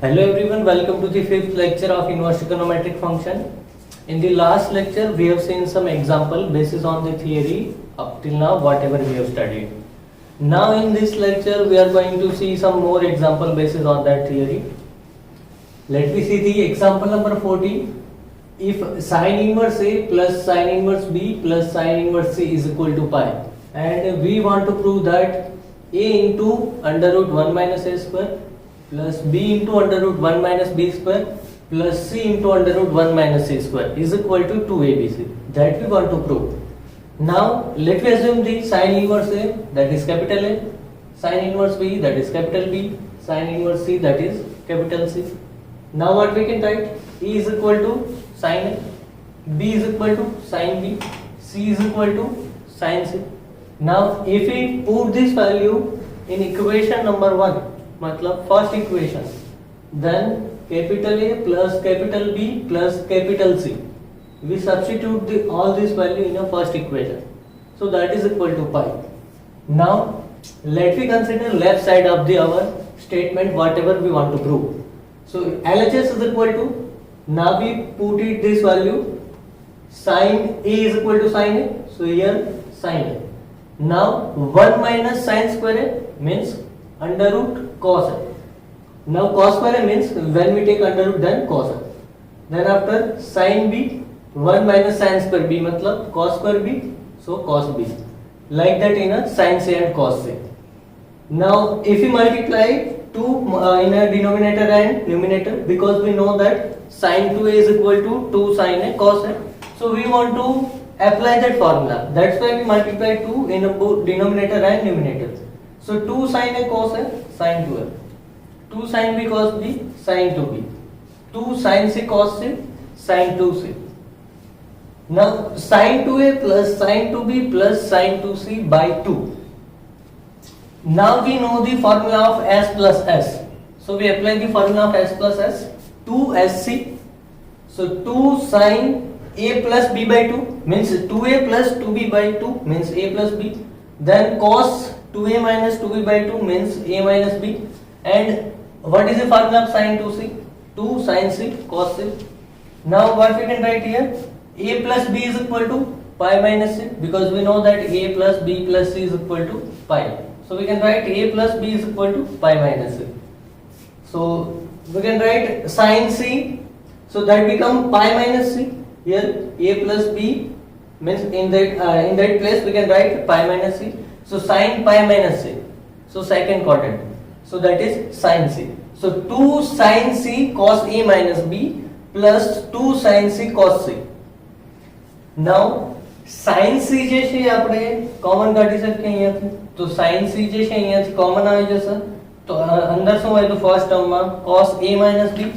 Hello everyone, welcome to the fifth lecture of inverse trigonometric function. In the last lecture, we have seen some example basis on the theory up till now, whatever we have studied. Now in this lecture, we are going to see some more example basis on that theory. Let me see the example number 14. If sine inverse A plus sine inverse B plus sine inverse C is equal to pi, and we want to prove that A into under root 1 minus A square plus B into under root 1 minus B square plus C into under root 1 minus C square is equal to 2ABC. That we want to prove. Now let me assume the sine inverse A, that is capital A, sine inverse B, that is capital B, sine inverse C, that is capital C. Now what we can write? E is equal to sine A, B is equal to sine B, C is equal to sine C. Now if we put this value in equation number 1, मतलब first equation, then capital A plus capital B plus capital C, we substitute all this value in a first equation, so that is equal to pi. Now let me consider left side of the our statement, whatever we want to prove. So LHS is equal to, now we put it this value, sine A is equal to sine A, so here sine A. Now 1 minus sine square A means under root cos A. Now cos square A means when we take under root then cos A. Then after sin B, 1 minus sin square B matlab cos square B, so cos B. Like that in a sin C and cos C. Now if we multiply 2 in a denominator and numerator, because we know that sin 2A is equal to 2 sin A cos A. So we want to apply that formula. That's why we multiply 2 in a both denominator and numerator. So 2 sin A cos A, sin 2A. 2 sin B cos B, sin 2B. 2 sin C cos C, sin 2C. Now sin 2A plus sin 2B plus sin 2C by 2. Now we know the formula of S plus S. So we apply the formula of S plus S, 2SC. So 2 sin A plus B by 2 means 2A plus 2B by 2 means A plus B. Then cos 2A minus 2B by 2 means A minus B. And what is the formula of sin 2C? 2 sin C cos C. Now what we can write here? A plus B is equal to pi minus C, because we know that A plus B plus C is equal to pi. So we can write A plus B is equal to pi minus C. So we can write sin C, so that become pi minus C. Here A plus B means in that place we can write pi minus C. So sin pi minus C. So second quadrant. So that is sin C. So 2 sin C cos A minus B plus 2 sin C cos C. Now sin C જે છે આપણે common કાઢી શકીએ અહીંયાથી, તો sin C જે છે અહીંયાથી કોમન આવી જશે, તો અંદર શું હોય તો ફર્સ્ટ ટર્મમાં cos A minus B,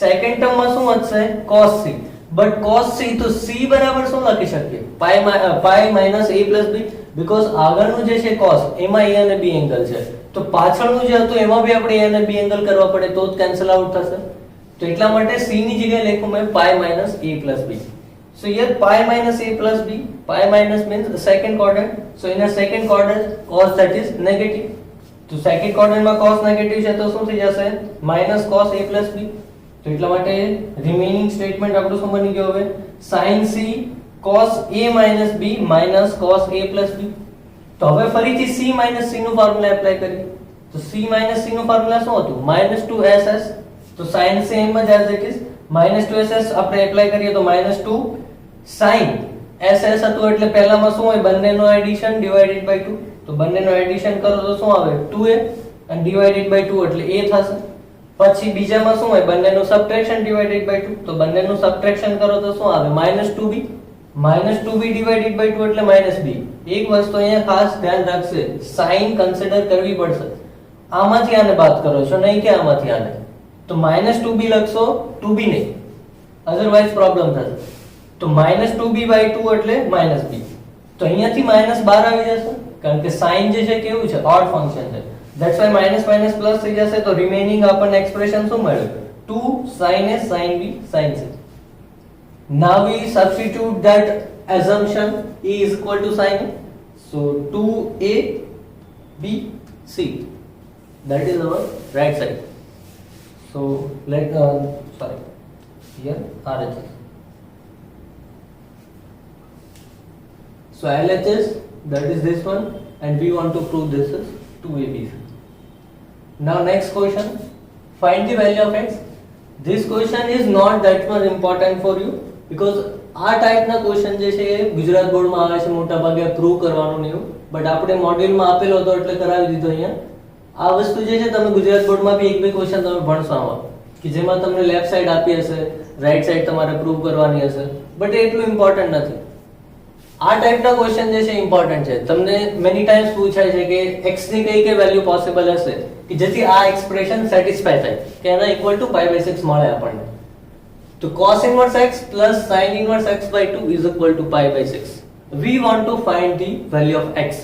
second ટર્મમાં શું વધશે cos C. But cos C તો C બરાબર શું લખી શકીએ pi minus A plus B, because આગળનું જે છે cos એમાં A અને B એંગલ છે, તો પાછળનું જે હતું એમાં બી આપણે A અને B એંગલ કરવા પડે તો જ કેન્સલ આઉટ થશે. તો એટલા માટે C ની જગ્યાએ લખું મેં pi minus A plus B. So here pi minus A plus B, pi minus means second quadrant. So in a second quadrant cos that is negative. તો second quadrant માં cos negative છે તો શું થઈ જશે minus cos A plus B. તો એટલા માટે રિમેનિંગ સ્ટેટમેન્ટ આપણું શું બની ગયું હવે sin C cos A minus B minus cos A plus B. તો હવે ફરીથી C minus C નું ફોર્મ્યુલા એપ્લાય કરીએ. તો C minus C નું ફોર્મ્યુલા શું હતું -2SS. તો sin C એમ જ as it is -2SS આપણે એપ્લાય કરીએ તો -2 sin SS હતું, એટલે પહેલામાં શું હોય બંનેનો એડિશન ડિવાઇડેડ બાય 2. તો બંનેનો એડિશન કરો તો શું આવે 2A અને ડિવાઇડેડ બાય 2 એટલે A થશે. પછી બીજામાં શું હોય બંનેનો સબટ્રેક્શન ડિવાઇડેડ બાય 2. તો બંનેનું સબટ્રેક્શન કરો તો શું આવે -2B. -2B ડિવાઇડેડ બાય 2 એટલે -B. એક વસ્તુ અહીંયા ખાસ ધ્યાન રાખશે, સાઇન કન્સિડર કરવી પડશે. આમાંથી આને બાદ કરો છો નહીં કે આમાંથી આને, તો -2B લખશો 2B નહીં, અધરવાઇઝ પ્રોબ્લેમ થશે. તો -2B by 2 એટલે -B. તો અહીંયાથી -12 આવી જશે, કારણ કે sin જે છે કેવું છે ઓડ ફંક્શન છે, that's why minus minus plus થઈ જશે. તો રિમેનિંગ આપણને એક્સપ્રેશન શું મળ્યું 2 sin A sin B sin C. Now we substitute that assumption A is equal to sin A. So 2A B C, that is our right side. So let sorry, here RHS. So LHS, that is this one, and we want to prove this is 2ABC. Now next question, find the value of x. This question is not that much important for you because આ ટાઈપના question જે છે એ ગુજરાત બોર્ડમાં આવે છે મોટા ભાગે prove કરવાનું નહીં, બટ આપણે મોડ્યુલમાં આપેલો હતો એટલે કરાવી દીધો અહીંયા. આ વસ્તુ જે છે તમે ગુજરાત બોર્ડમાં બી એક બે ક્વેશ્ચન તમે ભણશો આમાં કે જેમાં તમને લેફ્ટ સાઈડ આપી હશે, રાઈટ સાઈડ તમારે પ્રૂવ કરવાની હશે, બટ એ એટલું ઇમ્પોર્ટન્ટ નથી. આ ટાઈપના ક્વેશ્ચન જે છે ઇમ્પોર્ટન્ટ છે. તમને મેની ટાઈમ્સ પૂછાય છે કે x ની કઈ વેલ્યુ પોસિબલ હશે કે જેથી આ એક્સપ્રેશન સેટિસ્ફાય થાય કે એના ઇક્વલ ટુ π/6 મળે આપણને. તો cos inverse x plus sin inverse x/2 is equal to π/6. We want to find the value of x.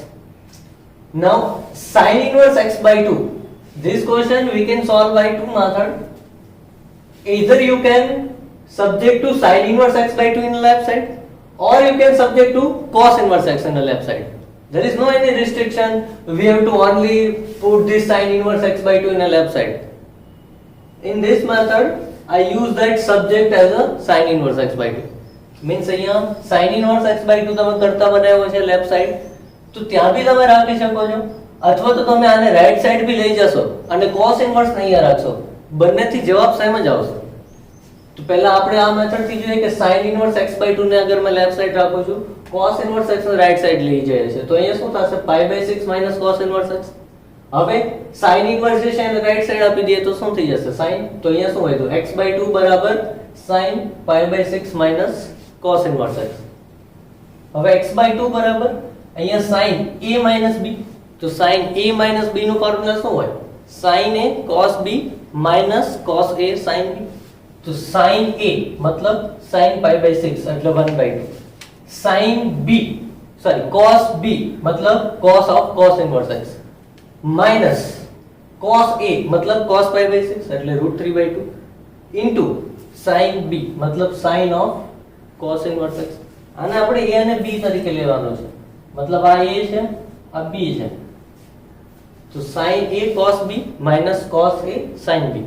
Now sin inverse x/2, this question we can solve by two methods. Either you can subject to sin inverse x/2 in the left side, or you can subject to cos inverse x in the left side. There is no any restriction. We have to only put this sin inverse x/2 in the left side. In this method, I use that subject as a sin inverse x/2. Means અહીંયા sin inverse x/2 તમે કરતા બનાવ્યો છે left side, તો ત્યાં બી તમે રાખી શકો છો, અથવા તો તમે આને રાઈટ સાઈડ બી લઈ જશો અને cos inverse અહીંયા રાખશો, બંનેથી જવાબ સેમ જ આવશે. તો પહેલા આપણે આ મેથડ થી જોઈએ કે sin inverse x/2 ને અગર मैं લેફ્ટ સાઈડ રાખું છું, cos inverse x ને રાઈટ સાઈડ લઈ જાય છે, તો અહીંયા શું થશે π/6 - cos inverse x. હવે sin inverse જે છે એને રાઈટ સાઈડ આપી દઈએ તો શું થઈ જશે sin, તો અહીંયા શું હોય તો x/2 બરાબર sin π/6 - cos inverse x. હવે x/2 બરાબર અહીંયા sin a - b, તો sin a - b નું ફોર્મ્યુલા શું હોય sin a cos b - cos a sin b. तो sin a मतलब sin π/6 એટલે 1/2, sin b sorry cos b मतलब cos of cos inverse x minus cos a मतलब cos π/6 એટલે √3/2 into sin b मतलब sin of cos inverse x. આને આપણે a અને b તરીકે લેવાનો છે, मतलब આ a છે આ b છે, તો sin a cos b minus cos a sin b.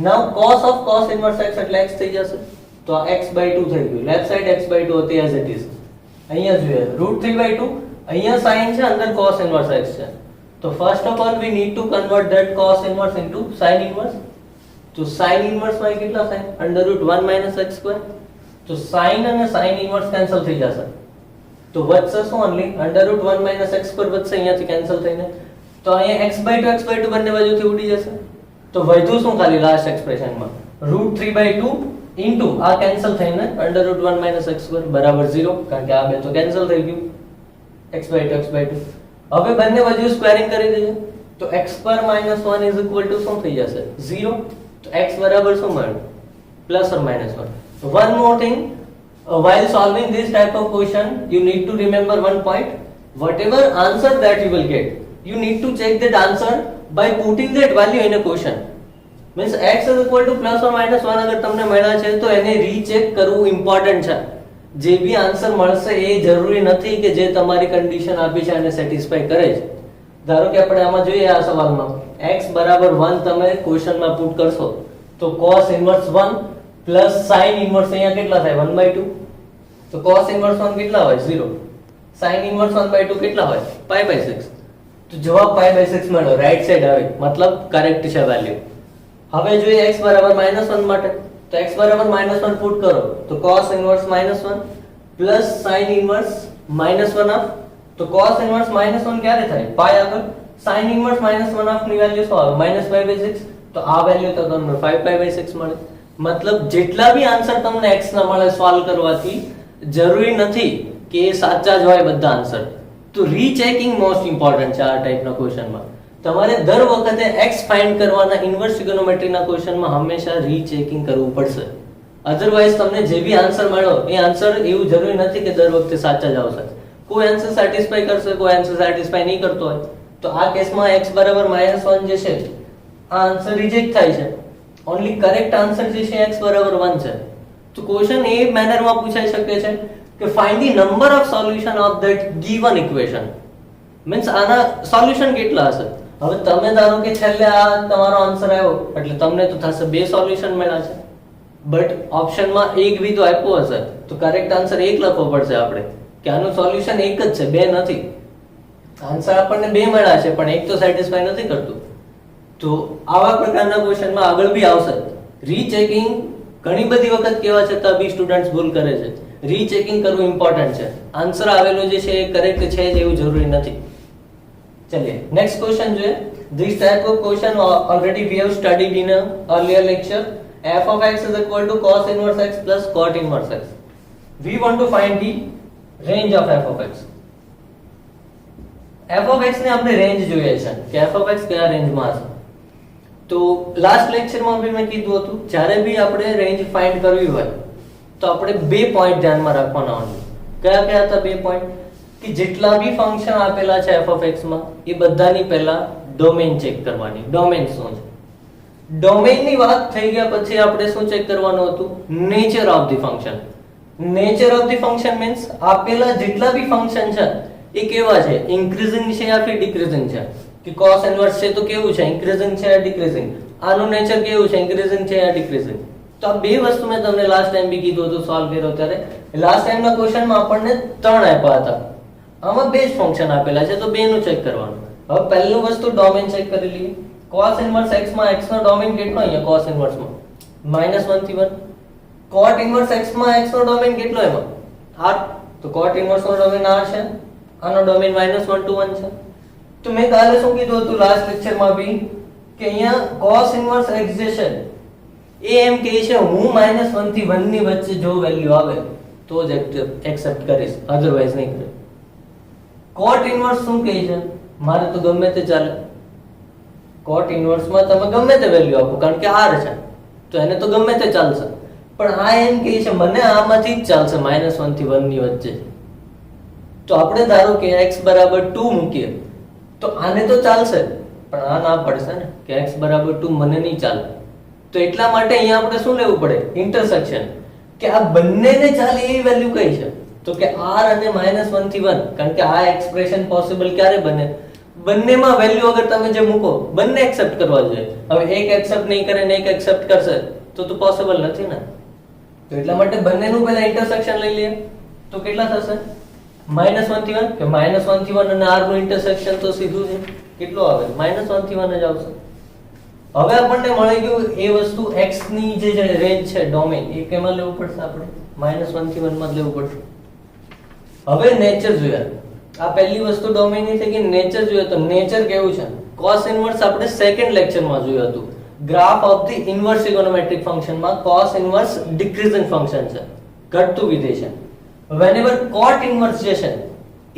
Now cos of cos inverse x એટલે x થઈ જશે, તો આ x/2 થઈ ગયું, લેફ્ટ સાઈડ x/2 હતી as it is. અહીંયા જોઈએ √3/2, અહીંયા sin છે અંદર cos inverse x છે, તો first of all we need to convert that cos inverse into sin inverse. તો sin inverse માં કેટલા sin √1 - x², તો sin અને sin inverse કેન્સલ થઈ જશે, તો વધશે શું ઓન્લી √1 - x² વધશે અહીંયાથી કેન્સલ થઈને, તો અહીંયા x/2 બંને બાજુથી ઉડી જશે, તો વધ્યું શું ખાલી લાસ્ટ એક્સપ્રેશનમાં √3/2 ઇન્ટુ આ કેન્સલ થઈને √1 - x² બરાબર 0, કારણ કે આ બે તો કેન્સલ થઈ ગયું x/2. હવે બંને બાજુ સ્ક્વેરિંગ કરી દઈએ તો x² - 1 શું થઈ જશે 0, તો x બરાબર શું મળ્યું +or -1. One more thing, while solving this type of question you need to remember one point. Whatever answer that you will get, you need to check that answer by putting that value in a question. Means x is equal to +or -1 અગર તમને મળ્યા છે તો એને recheck કરવું important છે. જે B answer મળશે એ જરૂરી નથી કે જે તમારી કન્ડિશન આપી છે એને સેટિસ્ફાય કરે છે. ધારો કે આપણે આમાં જોઈએ આ સવાલમાં x બરાબર 1 તમે ક્વેશ્ચનમાં પુટ કરશો તો cos inverse 1 plus sin inverse અહીંયા કેટલા થાય 1/2, તો cos inverse 1 કેટલા હોય 0, sin inverse 1/2 કેટલા હોય π/6. તો જવાબ π/6 મળ્યો, રાઈટ સાઈડ આવે મતલબ કરેક્ટ છે વેલ્યુ. હવે જોઈએ x બરાબર -1 માટે, તો x બરાબર -1 પુટ કરો તો cos inverse -1 plus sin inverse -1 of, તો cos inverse -1 ક્યારે થાય π આગળ, sin inverse -1 ઓફ ની વેલ્યુ શું આવે -π/6, તો આ વેલ્યુ તો તમને 5π/6 મળે. મતલબ જેટલા બી આન્સર તમને x ના મળે સોલ્વ કરવાથી જરૂરી નથી કે એ સાચા જ હોય બધા આન્સર. તો રીચેકિંગ મોસ્ટ ઇમ્પોર્ટન્ટ છે આ ટાઈપના ક્વેશ્ચનમાં. તમારે દર વખતે x ફાઇન્ડ કરવાના ઇન્વર્સ ટ્રિગોનોમેટ્રીના ક્વેશ્ચનમાં હંમેશા રીચેકિંગ કરવું પડશે. અધરવાઇઝ તમને જે બી આન્સર મળ્યો એ આન્સર એવું જરૂરી નથી કે દર વખતે સાચા જ આવશે. કોઈ આન્સર સેટિસ્ફાઈ કરશે, કોઈ આન્સર સેટિસ્ફાઈ નહીં કરતો હોય, તો આ કેસમાં x બરાબર -1 જે છે આ આન્સર રિજેક્ટ થાય છે. ઓન્લી કરેક્ટ આન્સર જે છે x બરાબર 1 છે. તો ક્વેશ્ચન એ મેનરમાં પૂછાઈ શકે છે કે find the number of solution of that given equation. Means આના સોલ્યુશન કેટલા હશે. હવે તમે ધારો કે છેલ્લે આ તમારો આન્સર આવ્યો એટલે તમને તો થશે બે સોલ્યુશન મળ્યા છે, બટ ઓપ્શનમાં એક બી તો આપ્યો હશે તો કરેક્ટ આન્સર એક લખવો પડશે આપણે કે આનું સોલ્યુશન એક જ છે, બે નથી. આન્સર આપણને બે મળ્યા છે પણ એક તો સેટિસ્ફાય નથી કરતું. તો આવા પ્રકારના ક્વેશ્ચનમાં આગળ બી આવશે. રીચેકિંગ ઘણી બધી વખત કેવા છતાં બી સ્ટુડન્ટ્સ ભૂલ કરે છે. રીચેકિંગ કરવું ઇમ્પોર્ટન્ટ છે. આન્સર આવેલો જે છે એ કરેક્ટ છે જ એવું જરૂરી નથી. ચલિए नेक्स्ट क्वेश्चन जो है, this type of question already we have studied in earlier lecture. f of x is equal to cos inverse x plus cot inverse x. We want to find the range of f of x. f of x ને આપણે range જોઈએ છે કે f of x કયા રેન્જમાં હશે. તો last લેક્ચરમાં બી મેં કીધું હતું જ્યારે બી આપણે રેન્જ ફાઇન્ડ કરવી હોય તો આપણે બે પોઈન્ટ ધ્યાનમાં રાખવાના હોય. કયા કયા હતા બે પોઈન્ટ? કે જેટલા બી ફંક્શન આપેલા છે f of x માં એ બધાની પહેલા ડોમેન ચેક કરવાની. ડોમેન શું છે? ડોમેનની વાત થઈ ગયા પછી આપણે શું ચેક કરવાનું હતું? Nature of the function. Nature of the function means આપેલા જેટલા બી ફંક્શન છે એ કેવા છે, ઇન્ક્રીઝિંગ છે યા ફિર ડિક્રીઝિંગ છે. કે cos ઇન્વર્સ છે તો કેવું છે, ઇન્ક્રીઝિંગ છે યા ડિક્રીઝિંગ. આનું નેચર કેવું છે, ઇન્ક્રીઝિંગ છે યા ડિક્રીઝિંગ. તો આ બે વસ્તુ મેં તમને લાસ્ટ ટાઈમ બી કીધું હતું સોલ્વ કર્યો ત્યારે. લાસ્ટ ટાઈમના ક્વેશ્ચનમાં આપણને ત્રણ આપ્યા હતા, આમાં બે જ ફંક્શન આપેલા છે તો બેનું ચેક કરવાનું. હવે પહેલું વસ્તુ ડોમેન ચેક કરી લઈએ. cos ઇન્વર્સ x માં x નો ડોમેન કેટલો? અહીંયા cos ઇન્વર્સ માં -1 થી 1. cot ઇન્વર્સ x માં x નો ડોમેન કેટલો? એમાં r. તો cot ઇન્વર્સ નો ડોમેન r છે, આનો ડોમેન -1 to 1 છે. તો મેં કાલે શું કીધું હતું લાસ્ટ લેક્ચરમાં બી કે અહીંયા cos ઇન્વર્સ x જે છે એ એમ કહે છે હું -1 થી 1 ની વચ્ચે જો વેલ્યુ આવે તો જ એક્સેપ્ટ કરીશ, અધરવાઇઝ નહીં કરે. cot ઇન્વર્સ શું કહે છે? મારે તો ગમે તે ચાલે. cot ઇન્વર્સ માં તમે ગમે તે વેલ્યુ આપો કારણ કે r છે તો એને તો ગમે તે ચાલશે. પણ આ એમ કહે છે મને આમાંથી જ ચાલશે -1 થી 1 ની વચ્ચે. તો આપણે ધારો કે x બરાબર 2 મૂકીએ તો આને તો ચાલશે પણ આ ના પડશે ને કે x બરાબર 2 મને નહીં ચાલે. તો એટલા માટે અહીંયા આપણે શું લેવું પડે? ઇન્ટરસેક્શન. કે આ બંનેને ચાલે એવી વેલ્યુ કઈ છે? તો કે r અને -1 થી 1. કારણ કે આ એક્સપ્રેશન પોસિબલ ક્યારે બને? બંનેમાં વેલ્યુ અગર તમે જે મૂકો બંને એક્સેપ્ટ કરવા જોઈએ. હવે એક એક્સેપ્ટ નહીં કરે ને એક એક્સેપ્ટ કરશે તો પોસિબલ નથી ને. તો એટલા માટે બંનેનું પહેલા ઇન્ટરસેક્શન લઈ લઈએ તો કેટલા થશે? -1 થી 1 કે -1 થી 1 અને r નું ઇન્ટરસેક્શન તો સીધું છે કેટલો આવે? -1 થી 1 જ આવશે. હવે આપણને મળી ગયું એ વસ્તુ x ની જે રેન્જ છે ડોમેન એ કેમાં લેવું પડશે? આપણે -1 થી 1 માં જ લેવું પડશે. હવે નેચર જોઈએ. આ પહેલી વસ્તુ ડોમેન ની થઈ કે નેચર જોઈએ. તો નેચર કેવું છે? cos ઇન્વર્સ આપણે સેકન્ડ લેક્ચરમાં જોયું હતું. Graph of the inverse trigonometric ફંક્શનમાં cos ઇન્વર્સ ડિક્રીઝિંગ ફંક્શન છે, ઘટતું વિધેય છે. whenever cot ઇન્વર્સ જે છે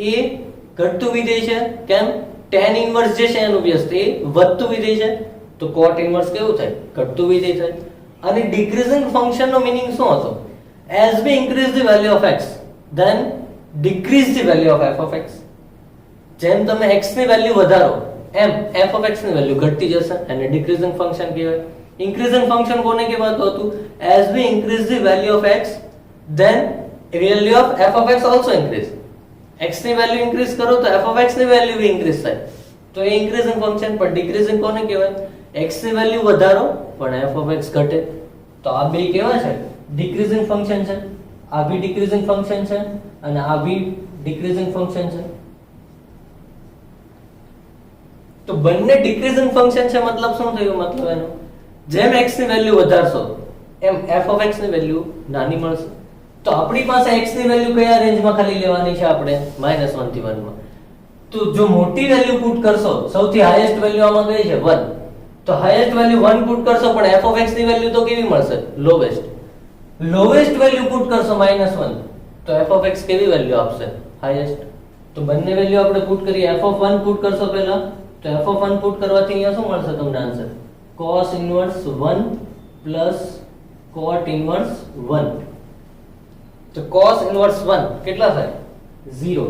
એ ઘટતું વિધેય છે. કેમ? tan ઇન્વર્સ જે છે એનું વ્યસ્ત એ વધતું વિધેય છે તો cot ઇન્વર્સ કેવું થાય? ઘટતું વિધેય થાય. અને ડિક્રીઝિંગ ફંક્શન નો મીનિંગ શું હતો? as we increase the value of x then decrease the value of f of x. જેમ તમે x ની વેલ્યુ વધારો એમ f of x ની વેલ્યુ ઘટતી જશે અને ડિક્રીઝિંગ ફંક્શન કહેવાય. ઇન્ક્રીઝિંગ ફંક્શન કોને કહેવાતું હતું? as we increase the value of x then value of f of x also increase. x ની વેલ્યુ ઇન્ક્રીઝ કરો તો f of x ની વેલ્યુ બી ઇન્ક્રીઝ થાય. તો એ ઇન્ક્રીઝિંગ ફંક્શન. પણ ડિક્રીઝિંગ કોને કહેવાય? x ની વેલ્યુ વધારો પણ f of x ઘટે. તો આ બે કેવા છે? ડિક્રીઝિંગ ફંક્શન છે. આ બી ડિક્રીઝિંગ ફંક્શન છે અને આ બી ડિક્રીઝિંગ ફંક્શન છે. તો બંને ડિક્રીઝિંગ ફંક્શન છે મતલબ શું થયું? મતલબ એનો જેમ x ની વેલ્યુ વધારશો એમ f of x ની વેલ્યુ નાની મળશે. તો આપણી પાસે x ની વેલ્યુ કયા રેન્જમાં ખાલી લેવાની છે? આપણે -1 થી 1 માં. તો જો મોટી વેલ્યુ પુટ કરશો, સૌથી હાઈએસ્ટ વેલ્યુ આમાં કઈ છે? 1. તો હાઈએસ્ટ વેલ્યુ 1 પુટ કરશો પણ f of x ની વેલ્યુ તો કેવી મળશે? લોવેસ્ટ. લોવેસ્ટ વેલ્યુ પુટ કરશો -1 તો f of x કેવી વેલ્યુ આપશે? હાઈએસ્ટ. તો બંને વેલ્યુ આપણે પુટ કરીએ. f of 1 પુટ કરશો પહેલા તો f of 1 પુટ કરવાથી અહીંયા શું મળશે તમને answer? cos inverse 1 plus cot inverse 1. તો cos ઇન્વર્સ 1 કેટલા થાય? 0.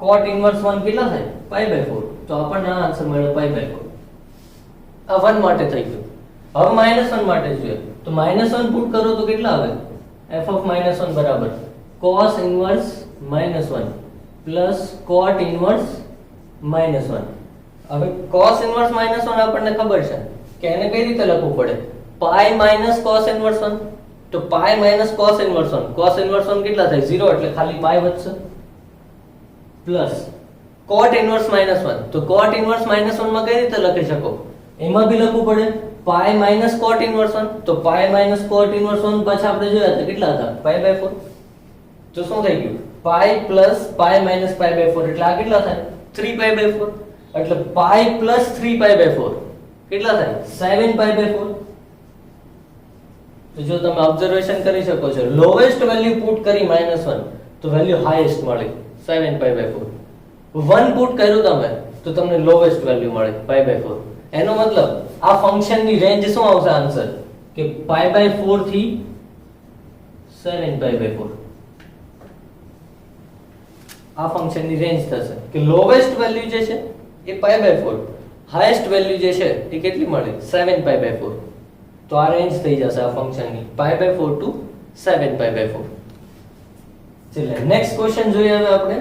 cot ઇન્વર્સ 1 કેટલા થાય? π/4. તો આપણને આ આન્સર મળ્યો π/4. આ 1 માટે થઈ ગયું. હવે -1 માટે જોઈએ. તો -1 પુટ કરો તો કેટલા આવે? f of -1 બરાબર cos inverse -1 plus cot inverse -1. હવે cos ઇન્વર્સ -1 આપણને ખબર છે કે એને કઈ રીતે લખવું પડે, પાઈ માઇનસ cos ઇન્વર્સ 1. તો pi minus cos inverse 1, cos inverse 1 કેટલા થાય 0 એટલે ખાલી પાઈ વધશે, પ્લસ cot ઇન્વર્સ -1. તો cot ઇન્વર્સ -1 માં કઈ રીતે લખી શકો, એમાં બી લખવું પડે પાઈ માઇનસ cot ઇન્વર્સ 1. તો પાઈ માઇનસ cot ઇન્વર્સ 1 પાછા આપણે જોયા હતા કેટલા હતા π/4. તો શું થઈ ગયું પાઈ પ્લસ પાઈ માઇનસ π/4 એટલે આ કેટલા થાય 3π/4. એટલે પાઈ પ્લસ 3π/4 કેટલા થાય 7π/4. તો જો તમે ઓબ્ઝર્વેશન કરી શકો છો, લોએસ્ટ વેલ્યુ પુટ કરી -1 તો વેલ્યુ હાઈએસ્ટ મળી 7π/4. 1 પુટ કર્યું તમે તો તમને લોએસ્ટ વેલ્યુ મળે π/4. એનો મતલબ આ ફંક્શન ની રેન્જ શું આવશે આન્સર કે π/4 થી 7π/4. આ ફંક્શન ની રેન્જ થશે કે લોએસ્ટ વેલ્યુ જે છે એ π/4, હાઈએસ્ટ વેલ્યુ જે છે એ કેટલી મળી 7π/4. તો આ રેન્જ થઈ જશે આ ફંક્શન ની π/4 ટુ 7π/4. ચલો નેક્સ્ટ ક્વેશ્ચન જોઈએ હવે આપણે.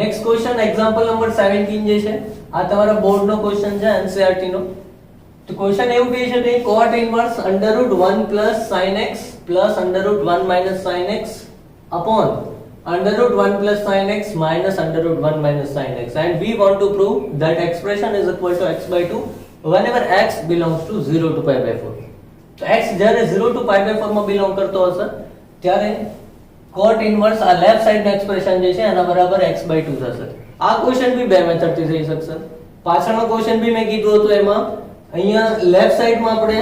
નેક્સ્ટ ક્વેશ્ચન એક્ઝામ્પલ નંબર 17 જે છે આ તમારા બોર્ડ નો ક્વેશ્ચન છે NCERT નો. તો ક્વેશ્ચન એવું કહે છે કે cot inverse √1 plus sin x plus √1 minus sin x upon √1 plus sin x minus √1 minus sin x, and we want to prove that expression is equal to x/2 whenever x belongs to 0 to π/4. તો x જ્યારે 0 to π/4 માં belong કરતો હશે ત્યારે cot inverse આ left side નું expression જે છે એના બરાબર x/2 થશે. આ ક્વેશ્ચન બી બે મેથડ થી થઈ શકશે. પાછળનો ક્વેશ્ચન બી મેં કીધું હતું એમાં અહીંયા લેફ્ટ સાઈડ માં આપણે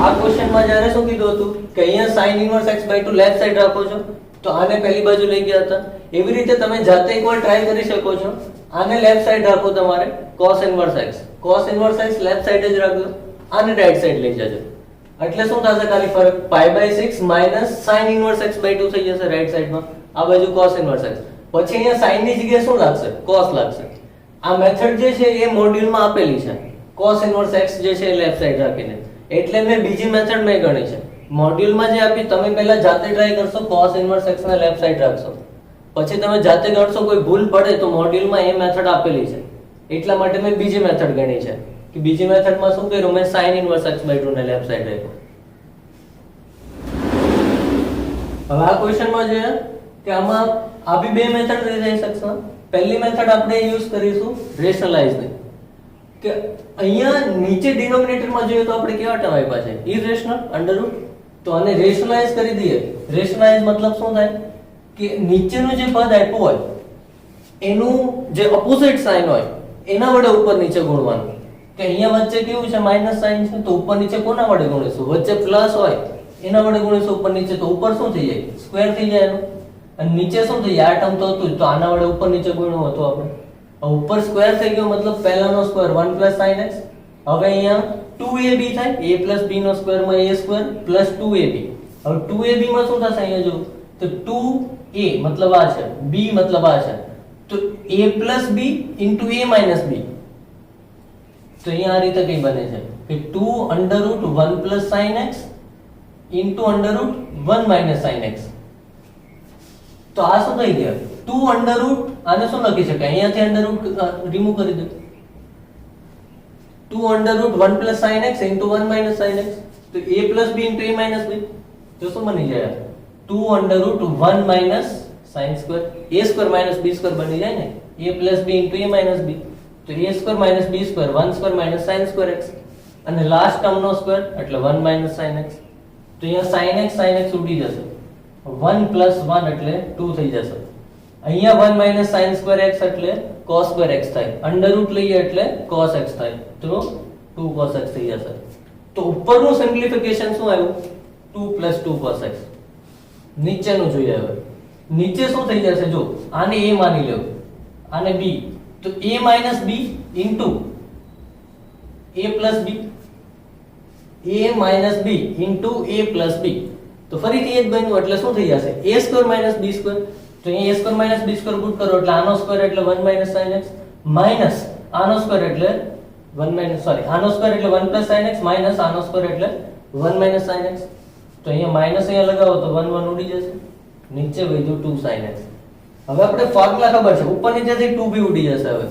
આ ક્વેશ્ચન માં જ્યારે શું કીધું હતું કે અહીંયા sin inverse x/2 left side રાખો છો તો આને પહેલી બાજુ લઈ ગયા હતા. એવી રીતે તમે જાતે એકવાર ટ્રાય કરી શકો છો. આને લેફ્ટ સાઈડ રાખો તમારે cos inverse x, cos inverse x left side જ રાખજો, આને રાઈટ સાઈડ લઈ જજો એટલે શું થશે ખાલી ફરક π/6 માઈનસ sin ઇન્વર્સ x/2 થઈ જશે રાઈટ સાઈડમાં, આ બાજુ cos ઇન્વર્સ x. પછી અહીંયા sin ની જગ્યાએ શું લાગશે cos લાગશે. આ મેથડ જે છે એ મોડ્યુલમાં આપેલી છે cos ઇન્વર્સ x જે છે લેફ્ટ સાઈડ રાખીને, એટલે મેં બીજી મેથડ મેં ગણી છે. મોડ્યુલમાં જે આપી તમે પહેલા જાતે ટ્રાય કરશો, cos ઇન્વર્સ x ને લેફ્ટ સાઈડ રાખશો, પછી તમે જાતે ગણશો, કોઈ ભૂલ પડે તો મોડ્યુલમાં એ મેથડ આપેલી છે એટલા માટે મેં બીજી મેથડ ગણી છે કે બીજી મેથડમાં શું કર્યું મેં sin ઇન્વર્સ x/2 ને લેફ્ટ સાઈડ રાખ્યો. હવે આ ક્વેશ્ચનમાં જોઈએ કે આમાં આ બી બે મેથડ થઈ શકશે. પહેલી મેથડ આપણે યુઝ કરીશું રેશનલાઇઝ ની, કે અહીંયા નીચે ડિનોમિનેટરમાં જોઈએ તો આપણે કેવા ટર્મ આપ્યા છે ઇરેશનલ √ તો આને રેશનલાઇઝ કરી દઈએ. રેશનલાઇઝ મતલબ શું થાય કે નીચેનું જે પદ આપ્યું હોય એનું જે ઓપોઝિટ સાઇન હોય એના વડે ઉપર નીચે ગુણવાનું. કે અહીંયા વચ્ચે કેવું છે માઈનસ સાઇન છે તો ઉપર નીચે કોના વડે ગુણીશું, વચ્ચે પ્લસ હોય એના વડે ગુણીશું ઉપર નીચે, તો ઉપર શું થઈ જાય સ્ક્વેર થઈ જાય એનું, અને નીચે શું થઈ જાય આ ટર્મ તો હતું તો આના વડે ઉપર નીચે ગુણ્યું હતું આપણે. ઉપર સ્ક્વેર થઈ ગયો મતલબ પહેલાનો સ્ક્વેર 1 plus sin x. હવે અહીંયા 2ab થાય, a plus b નો સ્ક્વેર માં a સ્ક્વેર plus 2ab. હવે 2ab માં શું થશે અહીંયા જો તો 2a મતલબ આ છે, b મતલબ આ છે, તો a plus b into a minus b. તો અહીંયા આ રીતે કઈ બને છે કે 2 √1 plus sin x into √1 minus sin x. તો આ શું થઈ ગયું 2 √ આને શું લખી શકાય અહીંયાથી √ રિમૂવ કરી દો, 2 √1 plus sin x into 1 minus sin x. તો a plus b into a minus b તો શું બની જાય 2 √1 minus sin square, a square minus b square બની જાય ને, a plus b into a minus b. તો a square minus b square 1 square minus sin square x, અને last term નો square એટલે 1 minus sin x. તો અહીંયા sin x ઉડી જશે, 1 plus 1 એટલે 2 થઈ જશે. અહીંયા 1 minus sin square x એટલે cos square x થાય, √ લઈએ એટલે cos x થાય, તો 2 cos x થઈ જશે. તો ઉપરનું સિમ્પ્લિફિકેશન શું આવ્યું 2 plus 2 cos x. નીચેનું જોઈએ હવે, નીચે શું થઈ જશે જો આને a માની લો આને b, તો a minus b into a plus b, a minus b into a plus b. તો ફરીથી એ જ બન્યું એટલે શું થઈ જશે a square minus b square. તો અહીં a square minus b square put કરો એટલે આનો સ્ક્વેર એટલે 1 minus sin x માઈનસ આનો સ્ક્વેર એટલે 1 minus આનો સ્ક્વેર એટલે 1 plus sin x માઈનસ આનો સ્ક્વેર એટલે 1 minus sin x. તો અહીંયા માઈનસ અહીંયા લગાવો તો 1 1 ઉડી જશે, નીચે વધ્યું 2 sin x. હવે આપણે ફોર્મ્યુલા ખબર છે, ઉપર નીચેથી 2b ઉડી જશે. હવે